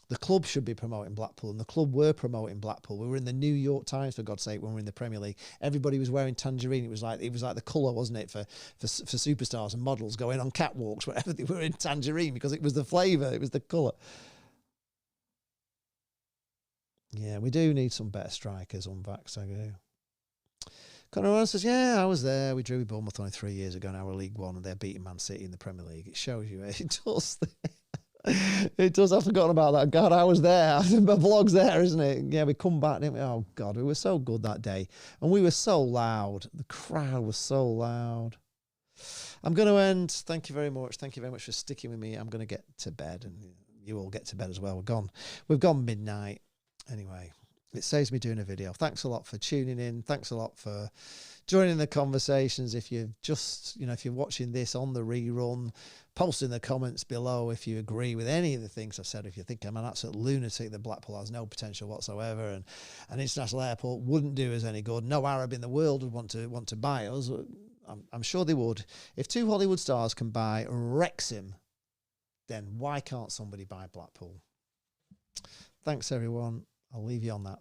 the club should be promoting Blackpool, and the club were promoting Blackpool. We were in the New York Times, for God's sake, when we were in the Premier League. Everybody was wearing tangerine. It was like the colour, wasn't it, for superstars and models going on catwalks wherever they were in tangerine, because it was the flavour, it was the colour. Yeah, we do need some better strikers on backs, I do. Conor Owen says, yeah, I was there. We drew with Bournemouth only 3 years ago, now we're League One, and they're beating Man City in the Premier League. It shows you, it does. It does. I've forgotten about that. God, I was there. My vlog's there, isn't it? Yeah, we come back, didn't we? Oh, God, we were so good that day. And we were so loud. The crowd was so loud. I'm going to end. Thank you very much. Thank you very much for sticking with me. I'm going to get to bed, and you all get to bed as well. We've gone midnight. Anyway, it saves me doing a video. Thanks a lot for tuning in. Thanks a lot for joining the conversations. If you've just, if you're watching this on the rerun, post in the comments below if you agree with any of the things I've said. If you think I'm an absolute lunatic, that Blackpool has no potential whatsoever, and an international airport wouldn't do us any good. No Arab in the world would want to buy us. I'm sure they would. If two Hollywood stars can buy Wrexham, then why can't somebody buy Blackpool? Thanks, everyone. I'll leave you on that.